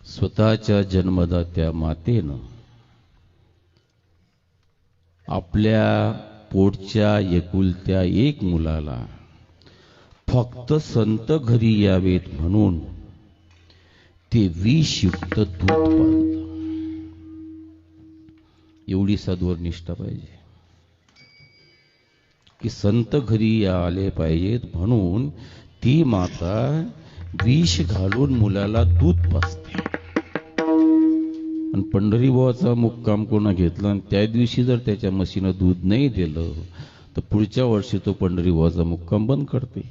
स्वतःच्या जन्मदात्या मातेनं आपल्या पोटच्या एकुलत्या एक मुलाला फक्त संत घरी यावेत म्हणून ते विषयुक्त दूध पाजतं. एवढी सद्वर निष्ठा पाहिजे की संत घरी आले पाहिजेत म्हणून ती माता विष घालून मुलाला दूध पाजते. आणि पंढरी बुवाचा मुक्काम कोणा घेतला आणि त्या दिवशी जर त्याच्या म्हशीनं दूध नाही दिलं तर पुढच्या वर्षी तो पंढरी बुवाचा मुक्काम बंद करते.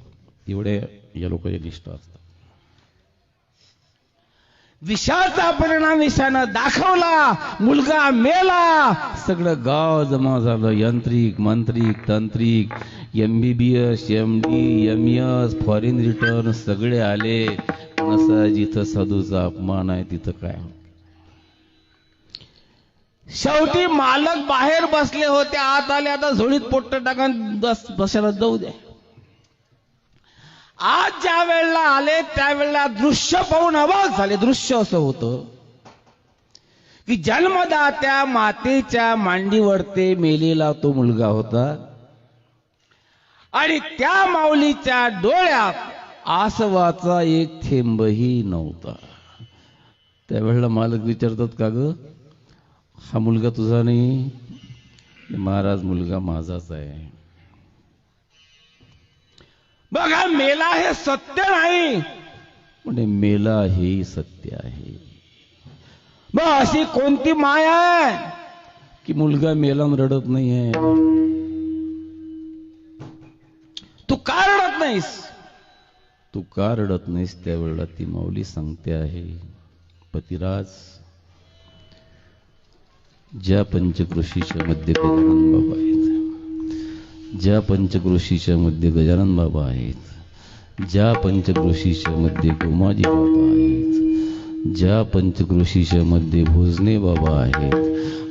एवढ्या या लोकांच्या निष्ठा असतात. विषाचा परिणाम विषानं दाखवला, मुलगा मेला, सगळं गाव जमा झालं. यांत्रिक, मांत्रिक, तांत्रिक, MBBS, MD, MS, foreign return सगळे आले. नसा जिथं साधूचा अपमान आहे तिथं काय. शेवटी मालक बाहेर बसले होते, आत आले. आता झोळीत पोट्ट टाकून बसायला जाऊ द्या. आज ज्या वेळेला आले त्यावेळेला दृश्य पाहून अवाक झाले. दृश्य असं होतं की जन्मदात्या मातेच्या मांडीवर मेलेला तो मुलगा होता आणि त्या माऊलीच्या डोळ्यात आसवाचा एक थेंबही नव्हता. त्यावेळेला मालक विचारतात, का ग हा मुलगा तुझा नाही? महाराज मुलगा माझाच आहे. बघा, मेला हे सत्य नाही म्हणजे मेला हे सत्य आहे. मग अशी कोणती माया आहे की मुलगा मेला रडत नाहीये? तू का रडत नाहीस? तू का रडत नाहीस? त्यावेळेला ती माऊली सांगते आहे, पतिराज, ज्या पंचक्रोशीच्या मध्ये गजानन बाबा आहेत, ज्या पंचक्रोशीच्या मध्ये गजानन बाबा आहेत, ज्या पंचक्रोशीच्या मध्ये गोमाजी बाबा आहेत, ज्या पंचक्रोशीच्या मध्ये भोजने बाबा आहेत,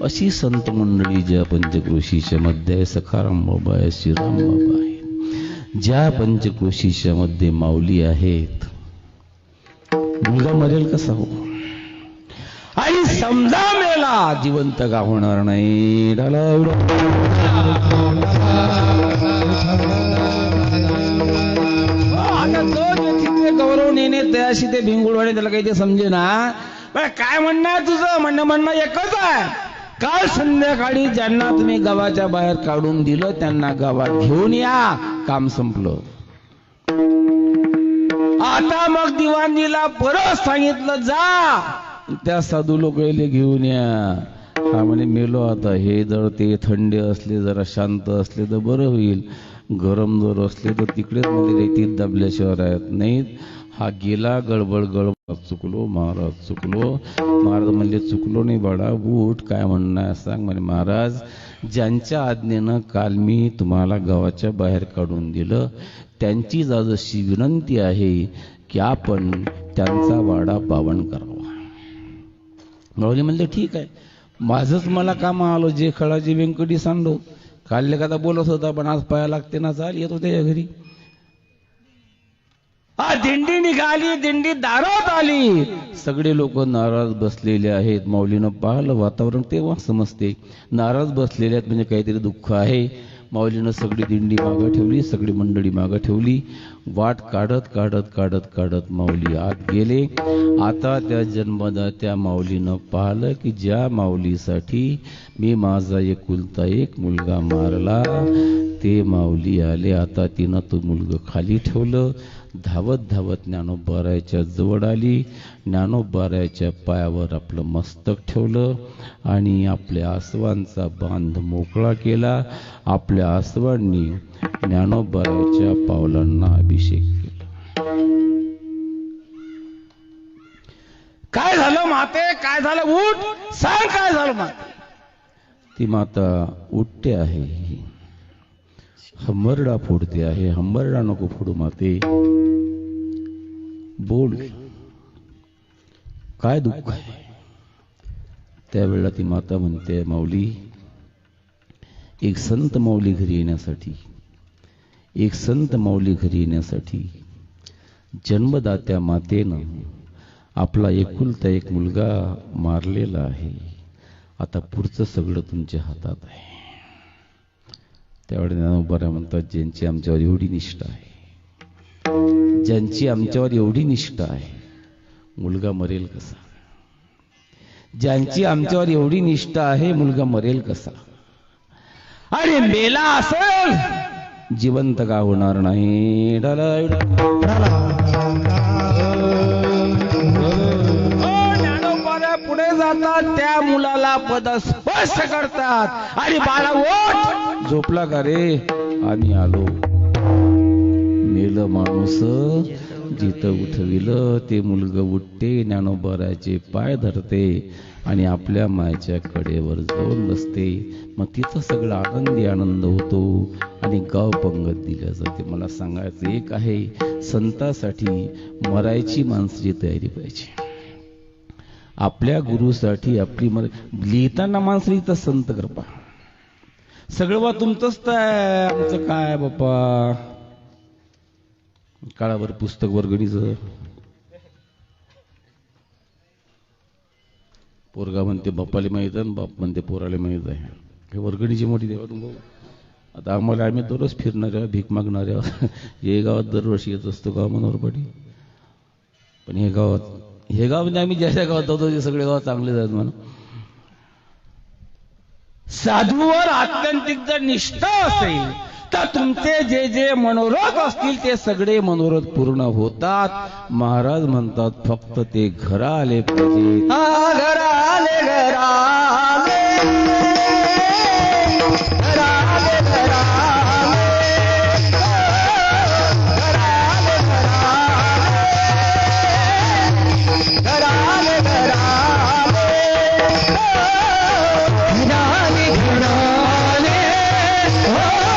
अशी संत मंडळी ज्या पंचक्रोशीच्या मध्ये सखाराम बाबा आहे, श्रीराम बाबा आहेत, ज्या पंचक्रोशीच्या मध्ये माऊली आहेत, मुलगा मरेल कसा हो? आणि समजा मेला, जिवंत का होणार नाही? आता तो गौरव नेणे तयाशी ते भिंगुळवाडे, त्याला काही ते समजे ना. काय म्हणणं तुझं? म्हणणं एकच आहे, काल संध्याकाळी ज्यांना तुम्ही गावाच्या बाहेर काढून दिलं त्यांना गावात घेऊन या, काम संपलं. आता मग दिवाणजीला परत सांगितलं, जा त्या साधू लोकांना घेऊन या. हा म्हणे मेलो आता. हे जर ते थंड असले, जरा शांत असले तर बरं होईल. गरम जर असले तर तिकडेच मध्ये रेतीत दाबल्याशिवाय राहत नाहीत. हा गेला गडबड गडबड. चुकलो महाराज, चुकलो. महाराज म्हणले, चुकलो नाही बाळा, उठ. काय म्हणणं सांग? म्हणे, महाराज, ज्यांच्या आज्ञेनं काल मी तुम्हाला गावाच्या बाहेर काढून दिलं त्यांचीच आज अशी विनंती आहे की आपण त्यांचा वाडा पावन करावा. माऊली म्हणले, ठीक आहे, माझंच मला काम आलो. जे खळाची व्यंकटी सांडो काल लेखादा बोलत होता, पण आज पाया लागते ना. चाल येतो त्याच्या घरी. दिंडी निघाली, दिंडी दारात आली. सगळे लोक नाराज बसलेले आहेत. माऊलीनं पाहिलं वातावरण, तेव्हा समजते नाराज बसलेले आहेत म्हणजे काहीतरी दुःख आहे. माऊलीनं सगळी दिंडी मागं ठेवली, सगळी मंडळी मागं ठेवली. वाट काढत काढत काढत काढत माऊली आत गेले. आता त्या जन्मदात्या माऊलीनं पाहिलं की ज्या माऊलीसाठी मी माझा एकुलता एक मुलगा मारला ते माऊली आले. आता तिनं तो मुलगा खाली ठेवलं. धावत धावत ज्ञानोबारायाच्या जवळ आली. ज्ञानोबारायाच्या पायावर आपलं मस्तक ठेवलं आणि आपल्या आसवांचा बांध मोकळा केला. आपल्या आसवांनी ज्ञानोबारायाच्या पावलांना अभिषेक केला. काय झालं माते? काय झालं? उठ, सांग काय झालं माते? ती माता उठते आहे, हंबरडा फोडते आहे. हंबरडा नको फोडू माते, बोल, काय दुःख आहे? त्यावेळेला ती माता म्हणते, माऊली, एक संत माऊली घरी येण्यासाठी, एक संत माऊली घरी येण्यासाठी जन्मदात्या मातेनं आपला एकुलता एक मुलगा मारलेला आहे. आता पुढचं सगळं तुमच्या हातात आहे. त्यावेळी ज्ञानोबा म्हणतात, ज्यांची आमच्यावर एवढी निष्ठा आहे, ज्यांची आमच्यावर एवढी निष्ठा आहे, मुलगा मरेल कसा? ज्यांची आमच्यावर एवढी निष्ठा आहे, मुलगा मरेल कसा? अरे मेला असेल, जिवंत का होणार नाही? पुढे जातात, त्या मुलाला पद स्पर्श करतात. अरे बाळा ओठ, झोपला का रे? आम्ही आलो. मेलं माणूस जिथं उठविलं ते मुलगं उठते, ज्ञानोबाराचे पाय धरते आणि आपल्या मायच्या कडेवर जाऊन बसते. मग तिथं सगळं आनंदी आनंद होतो आणि गाव पंगत दिल्या जाते. मला सांगायचं एक आहे, संतासाठी मरायची माणसाची तयारी पाहिजे. आपल्या गुरुसाठी आपली लिहिताना माणसं लिहितं संत कृपा, सगळं बा तुमचंच तर, आमचं काय बाप्पा? काळावर पुस्तक वर्गणीचं. पोरगा म्हणते बाप्पाला माहित आहे, बाप म्हणते पोराला माहित आहे. हे वर्गणीची मोठी देवा तुम. आता आम्हाला, आम्ही दररोज फिरणाऱ्या, भीक मागणाऱ्या, हे गावात दरवर्षी येत असतो गाव मनोहरपाटी. पण हे गाव म्हणजे आम्ही ज्या ज्या गावात जातो ते सगळे गाव चांगले आहेत म्हणा. साधूवर आत्यंतिक जर निष्ठा असेल तर तुमचे जे जे मनोरथ असतील ते सगळे मनोरथ पूर्ण होतात. महाराज म्हणतात फक्त ते घरा आले पाहिजे. घरा आले, घरा आले, घरा आले, घरा आले, घरा आले, घरा आले, घरा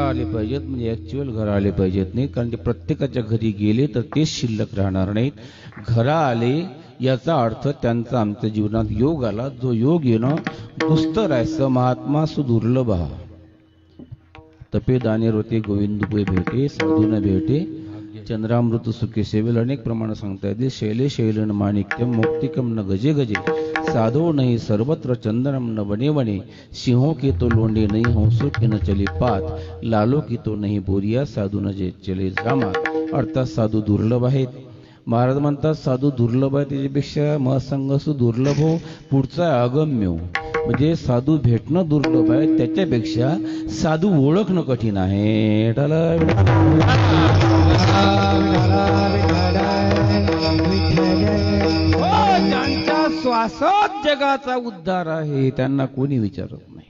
आले, पाहिजेत, म्हणजे ऍक्च्युअल घर आले पाहिजेत नाही, कारण ते प्रत्येकाच्या घरी गेले तर तेच शिल्लक राहणार नाहीत. घरा आले याचा अर्थ त्यांचा आमच्या जीवनात योग आला. जो योग येणं दुस्तर आहे. महात्मा सुदुर्लभ. तपे दाने रोते गोविंद भेटे, साधून भेटे चंद्रामृत सुखे सेवेल. अनेक प्रमाण सांगता येते. शैले शैलन माणिक्यम मुक्तिकम न गजे गजे, साधो नहीं सर्वत्र चंदनम न बने बने, सिंहों के तो लोंडे नहीं हंसों के न चले पात, लालो की तो नहीं बोरिया साधू न जे चले जामा. अर्थात साधू दुर्लभ आहेत. महाराज म्हणतात साधू दुर्लभ आहे, त्याच्यापेक्षा महसंग दुर्लभ हो, पुढचा अगम्य. म्हणजे साधू भेटणं दुर्लभ आहे, त्याच्यापेक्षा साधू ओळखणं कठीण आहे. ज्यांच्या श्वासात जगाचा उद्धार आहे त्यांना कोणी विचारत नाही.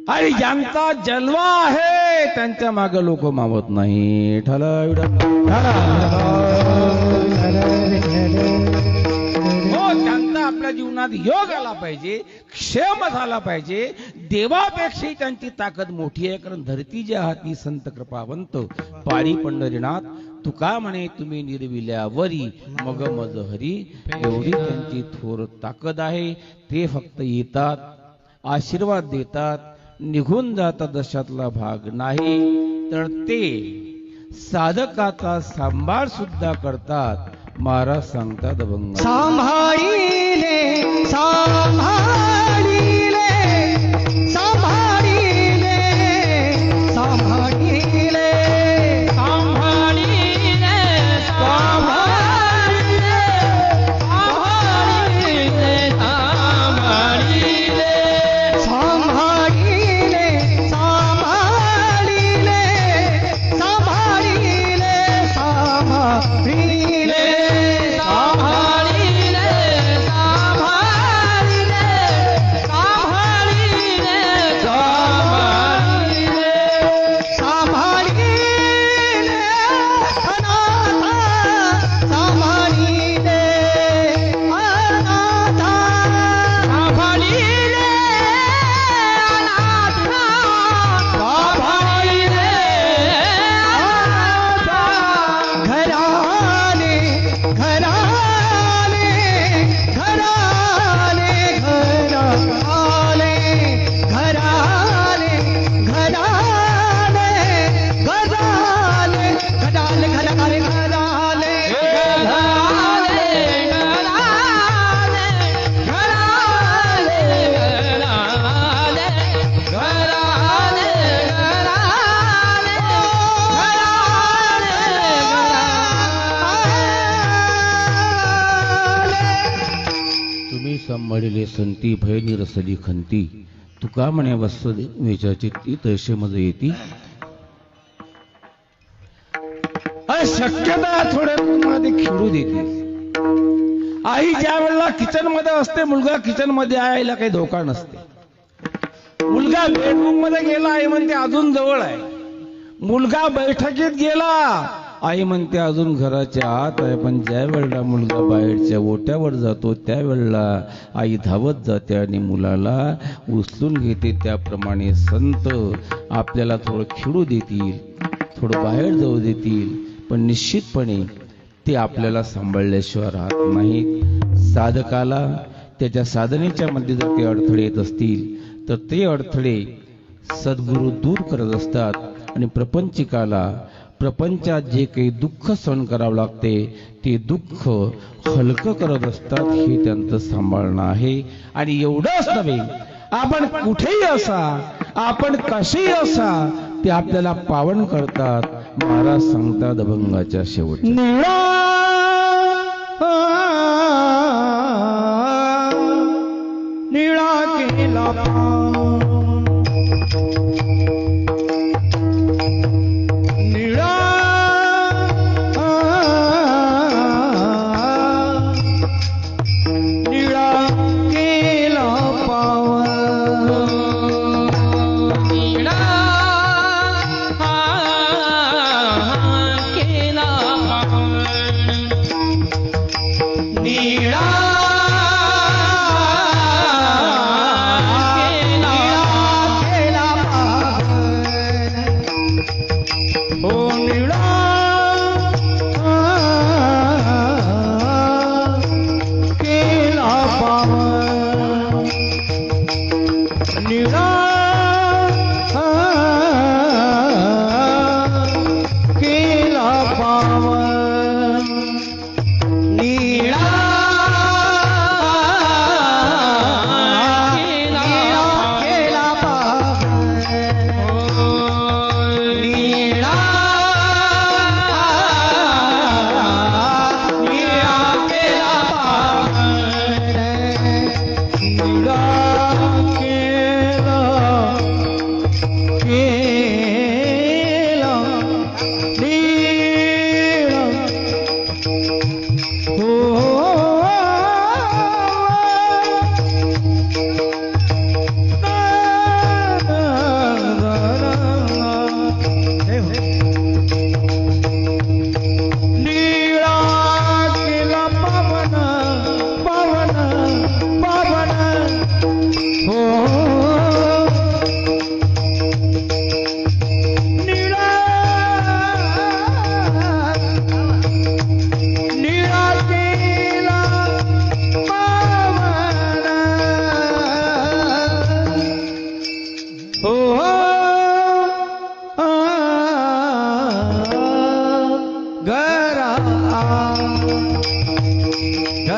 आणि ज्यांचा जलवा आहे त्यांच्या मागे लोक मावत नाही. त्यांचा आपल्या जीवनात योग आला पाहिजे, क्षेम झाला पाहिजे. देवापेक्षा त्यांची ताकद मोठी आहे. कारण धरती ज्या हाती संत कृपावंत पारी पंढरीनाथ तुका म्हणे तुम्ही निर्विल्यावरी मग मज हरी. एवढी त्यांची थोर ताकद आहे. ते फक्त येतात, आशीर्वाद देतात, निघून जातात, दशातला भाग नाही. तर ते साधकाचा सांभाळ सुद्धा करतात. महाराज सांगतात अभंग. सांभाळीले सांभाळीले सांभाळीले सांभाळीले सांभाळीले सांभाळीले सांभाळीले सांभाळीले सांभाळिले संती भय निरसली खंती. तुका म्हणे वस्तुवेचाची ती तैसे मज येती. शक्यता थोड्या तुम्हाला ते खेळू देते. आई ज्या वेळेला किचन मध्ये असते, मुलगा किचन मध्ये आहे, आईला काही धोका नसते. मुलगा बेडरूम मध्ये गेला, आई म्हणते अजून जवळ आहे. मुलगा बैठकीत गेला, आई म्हणते अजून घराच्या आत आहे. पण ज्या वेळेला मुलगा बाहेरच्या ओट्यावर जातो त्यावेळेला आई धावत जाते आणि मुलाला उचलून घेते. त्याप्रमाणे संत आपल्याला थोडं खेळू देतील, थोडं बाहेर जाऊ देतील, पण निश्चितपणे ते आपल्याला सांभाळल्याशिवाय राहत नाहीत. साधकाला त्याच्या साधनेच्या मध्ये जर ते अडथळे येत असतील तर ते अडथळे सद्गुरू दूर करत असतात आणि प्रपंचिकाला प्रपंचात जे काही दुःख सहन करावं लागते ते दुःख हलकं करत असतात. हे त्यांचं सांभाळणं आहे. आणि एवढंच नव्हे, आपण कुठेही असा, आपण कसेही असा, ते आपल्याला पावन करतात. महाराज सांगतात अभंगाच्या शेवट. निळा निळा केला निळा निळा केला पावन केला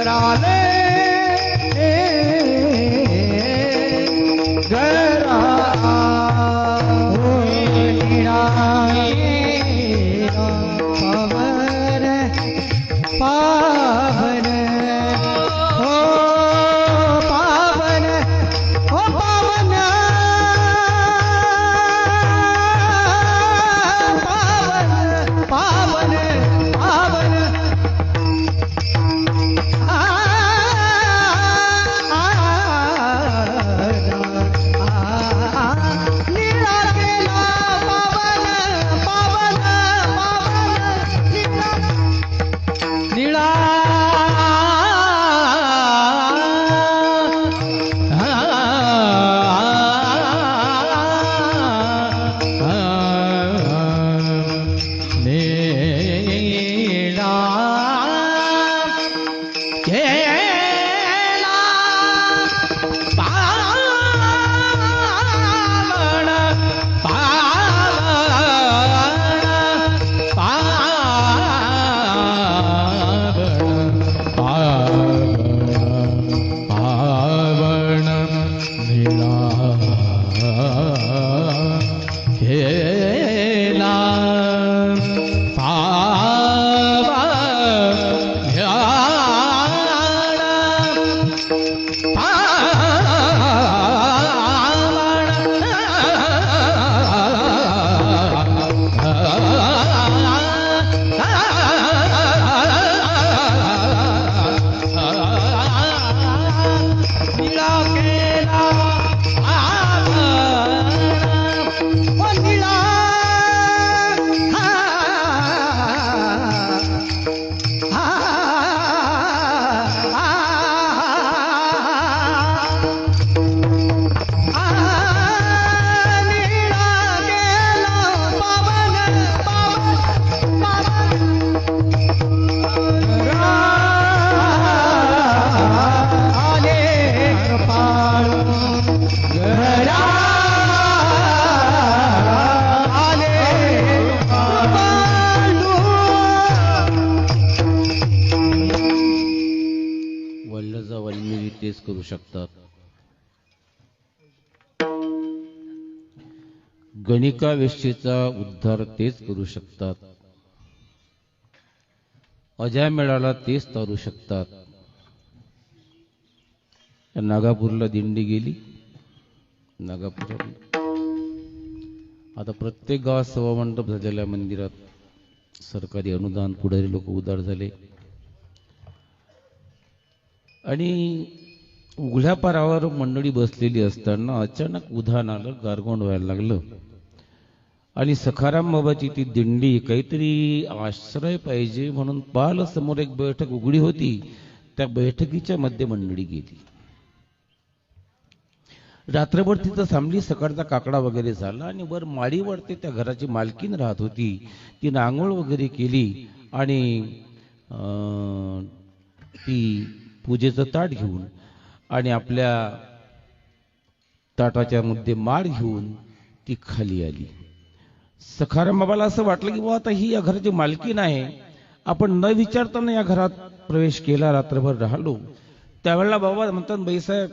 घराले घरा पावन हो पावन हो पावन पावन पावन पावन नीला केला पावन पावन पावन नीला तेच करू शकतात. गणिका वेश्येचा उद्धार तेच करू शकतात. अजामेळाला तेच तारू शकतात. नागापूरला दिंडी गेली. नागापूरला आता प्रत्येक गावात सभामंडप झालेल्या मंदिरात सरकारी अनुदान, पुढारी लोक उदार झाले आणि उघड्या पारावर मंडळी बसलेली असताना अचानक उधाण आलं, गारगोंड व्हायला लागलं आणि सखाराम बाबाची ती दिंडी काहीतरी आश्रय पाहिजे म्हणून पाल समोर एक बैठक उघडी होती. त्या बैठकीच्या मध्ये मंडळी गेली. रात्रभर तिथं थांबली. सकाळचा काकडा वगैरे झाला आणि वर माडीवरती त्या घराची मालकीन राहत होती. ती आंघोळ वगैरे केली आणि ती पूजेचं ताट घेऊन आणि आपल्या ताटाच्या मध्ये माळ घेऊन ती खाली आली. सखाराम बाबाला असं वाटलं की आता ही या घराची मालकीन आहे, आपण न विचारताना या घरात प्रवेश केला, रात्रभर राहिलो. त्यावेळेला बाबा म्हणतात, बाईसाहेब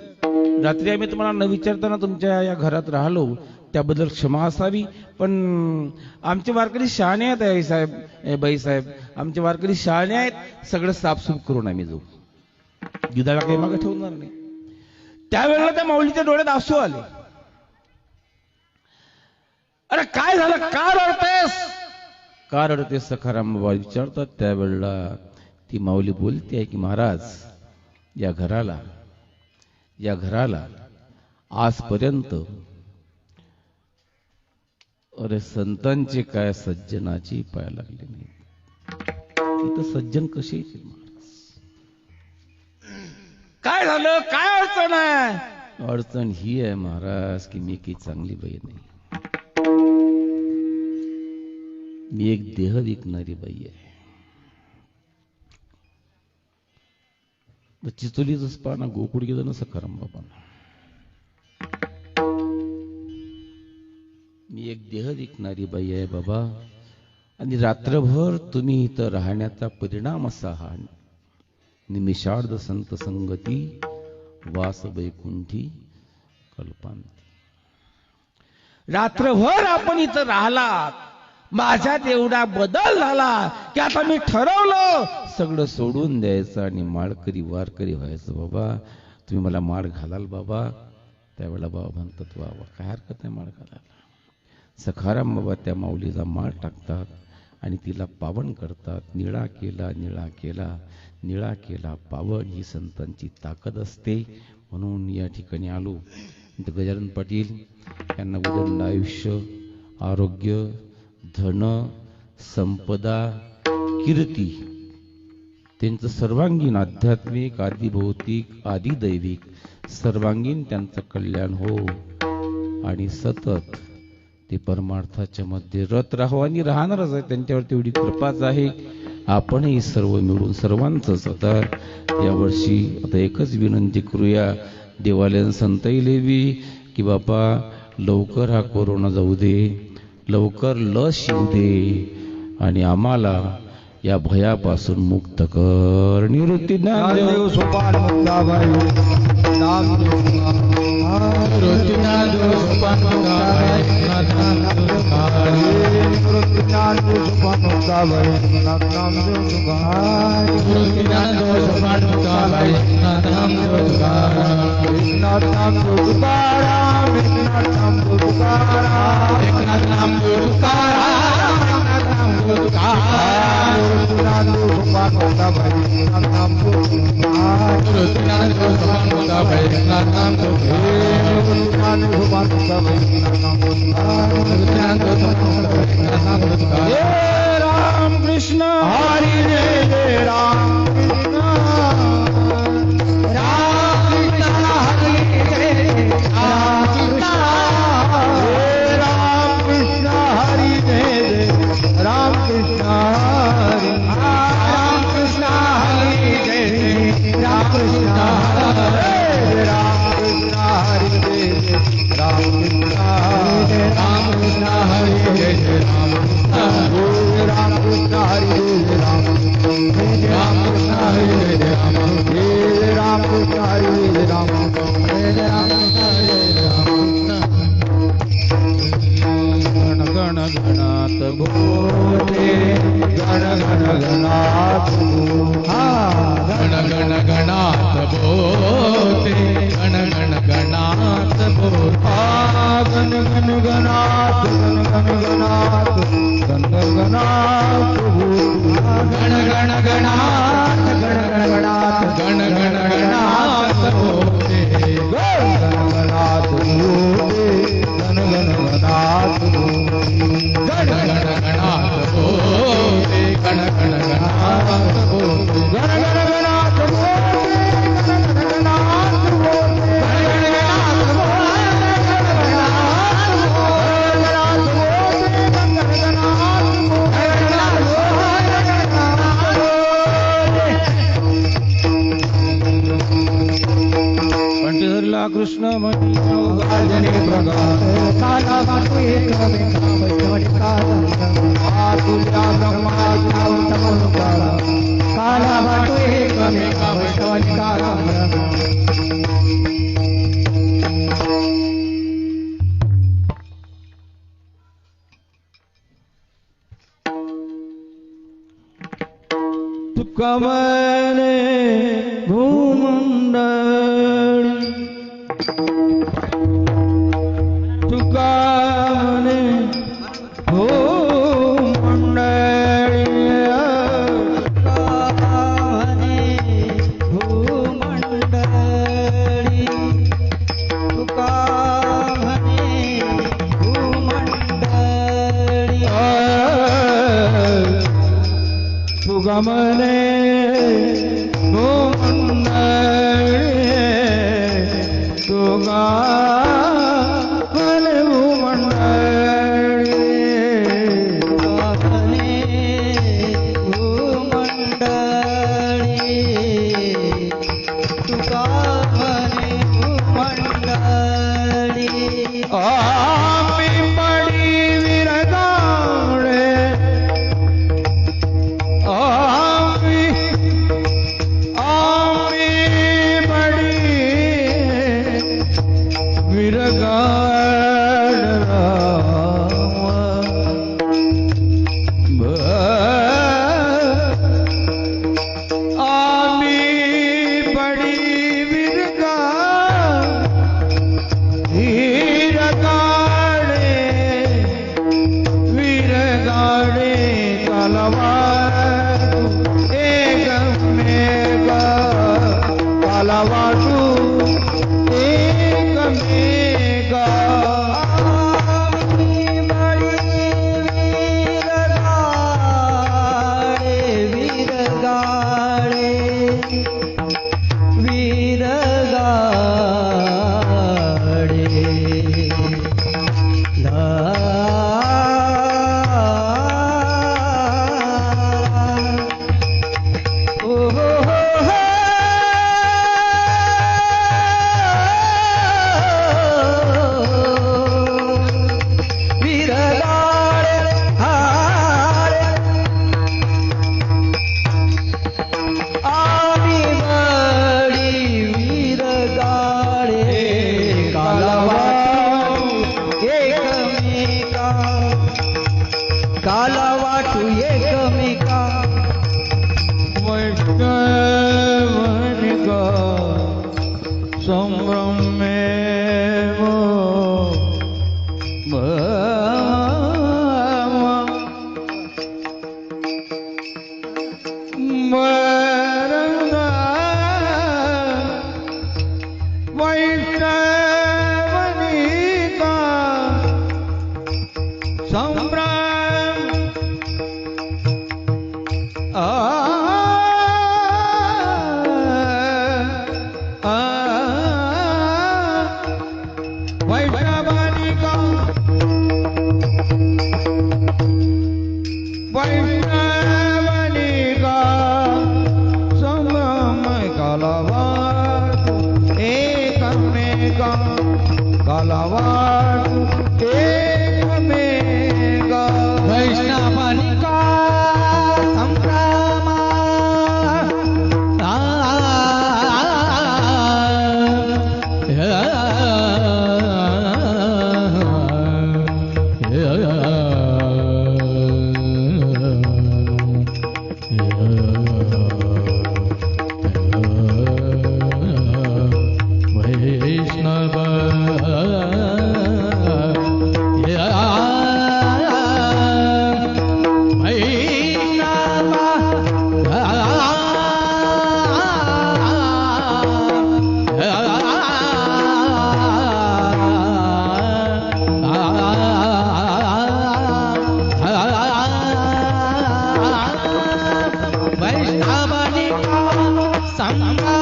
रात्री आम्ही तुम्हाला न विचारताना तुमच्या या घरात राहिलो, त्याबद्दल क्षमा असावी, पण आमचे वारकरी शहाणे आहेत साहेब, बाईसाहेब आमचे वारकरी शहाणे आहेत, सगळं साफसूफ करून आम्ही जाऊ, गिधाला काही मागे ठेवणार नाही. त्यावेळेला त्या माऊलीच्या डोळ्यात आसू आले. अरे काय झालं, का रडतेस, का रडतेस सखाराम बाबा विचारतात. त्यावेळेला ती माऊली बोलते आहे की महाराज या घराला आजपर्यंत अरे संतांची काय सज्जनाची पाय लागली नाही. इथं सज्जन कसे येतील महाराज? काय झालं, काय अडचण आहे? अडचण ही आहे महाराज की मी काही चांगली बाई नाही, मी एक देह विकणारी बाई आहे. चिचोलीच पाना गोकुळ गेलं ना सखाराम बाबांना, मी एक देह विकणारी बाई आहे बाबा, आणि रात्रभर तुम्ही इथं राहण्याचा परिणाम असा हा निमिषार्ध संत संगती वास वैकुंठी कल्पांती. रात्रभर आपण इथं राहिलात, माझ्यात एवढा बदल झाला की आता मी ठरवलं सगळं सोडून द्यायचं आणि माळकरी वारकरी व्हायचं. बाबा तुम्ही मला माळ घालाल बाबा. त्यावेळेला बाबा म्हणतात बाबा काय हरकत आहे माळ घालायला. सखाराम बाबा त्या माऊलीचा माळ टाकतात आणि तिला पावन करतात. निळा केला निळा केला निळा केला पावन, ही संतांची ताकद असते. म्हणून या ठिकाणी आलो. गजानन पाटील यांना उदंड आयुष्य, आरोग्य, धन, संपदा, कीर्ती, त्यांचं सर्वांगीण आध्यात्मिक, आदि भौतिक, आदि दैविक सर्वांगीण त्यांचं कल्याण हो आणि सतत ते परमार्थाच्या मध्ये रत राहो आणि राहणारच आहे. त्यांच्यावर तेवढी कृपाच आहे. आपणही सर्व मिळून सर्वांचंच आता यावर्षी आता एकच विनंती करूया देवालयान संताईले बी की बापा लवकर हा कोरोना जाऊ दे, लवकर लस येऊ दे आणि आम्हाला या भयापासून मुक्त कर. निवृत्ती नामदेव सोपान मुक्ताबाई नामदेव नामदेव सोपान मुक्ताबाई नामदेव सोपान मुक्ताबाई नामदेव सोपान मुक्ताबाई नामदेव एकनाथ नामदेव तुकाराम, एकनाथ नामदेव तुकाराम, एकनाथ नामदेव तुकाराम, एकनाथ नामदेव तुकाराम. नामदेव सोपान मुक्ताबाई नामदेव सोपान मुक्ताबाई नामदेव राम कृष्ण हरी जय राम कृष्ण राम कृष्ण हरी जय राम कृष्ण राम कृष्ण हरी जय राम कृष्ण हरी राम कृष्ण हरी जय राम कृष्ण हरे राम कृष्ण हरी जय राम कृष्ण हरे राम कृष्ण हरी जय राम कृष्ण राम कृष्ण हरि राम राम कृष्ण हरि राम राम कृष्ण हरि राम राम कृष्ण गण गण गणात भोले गण गण गणात गण गण गणात भोले गण गण गणात भोले गण गण गणात गण गण गणात गण गण गणात गण गण गणात गण गण गणात गण गण गणात भोले गण गणात भोले गण गण गणात गण गण गणात भोले गण गण गणात भोले गण गण गणात भोले गण गण गणात भोले पंढरला कृष्ण मणी गाजने प्रगात काला मातु एक तुझ्या ब्रह्माच्या उत्तमनुकारा काला मातु एक वैष्णवनिकारा. तुका म्हणे भूमंडळी तुका म्हणे भूमंडळी भूमंडळी तुका म्हणे भूमंडळी तुका म्हणे तुका म्हणे भूमंडळी भूमंडळी तुका म्हणे भूमंडळी. आम्ही पडी विरगाळे आम्ही संभ्रमेव वैष्णवनिका संभ्रम वैष्णवनिका वैष्णवनिका संभ्रम कलवाट एकमेका कलवाट एकमेका वैष्णवनिका संभ्रमा संभ्रमा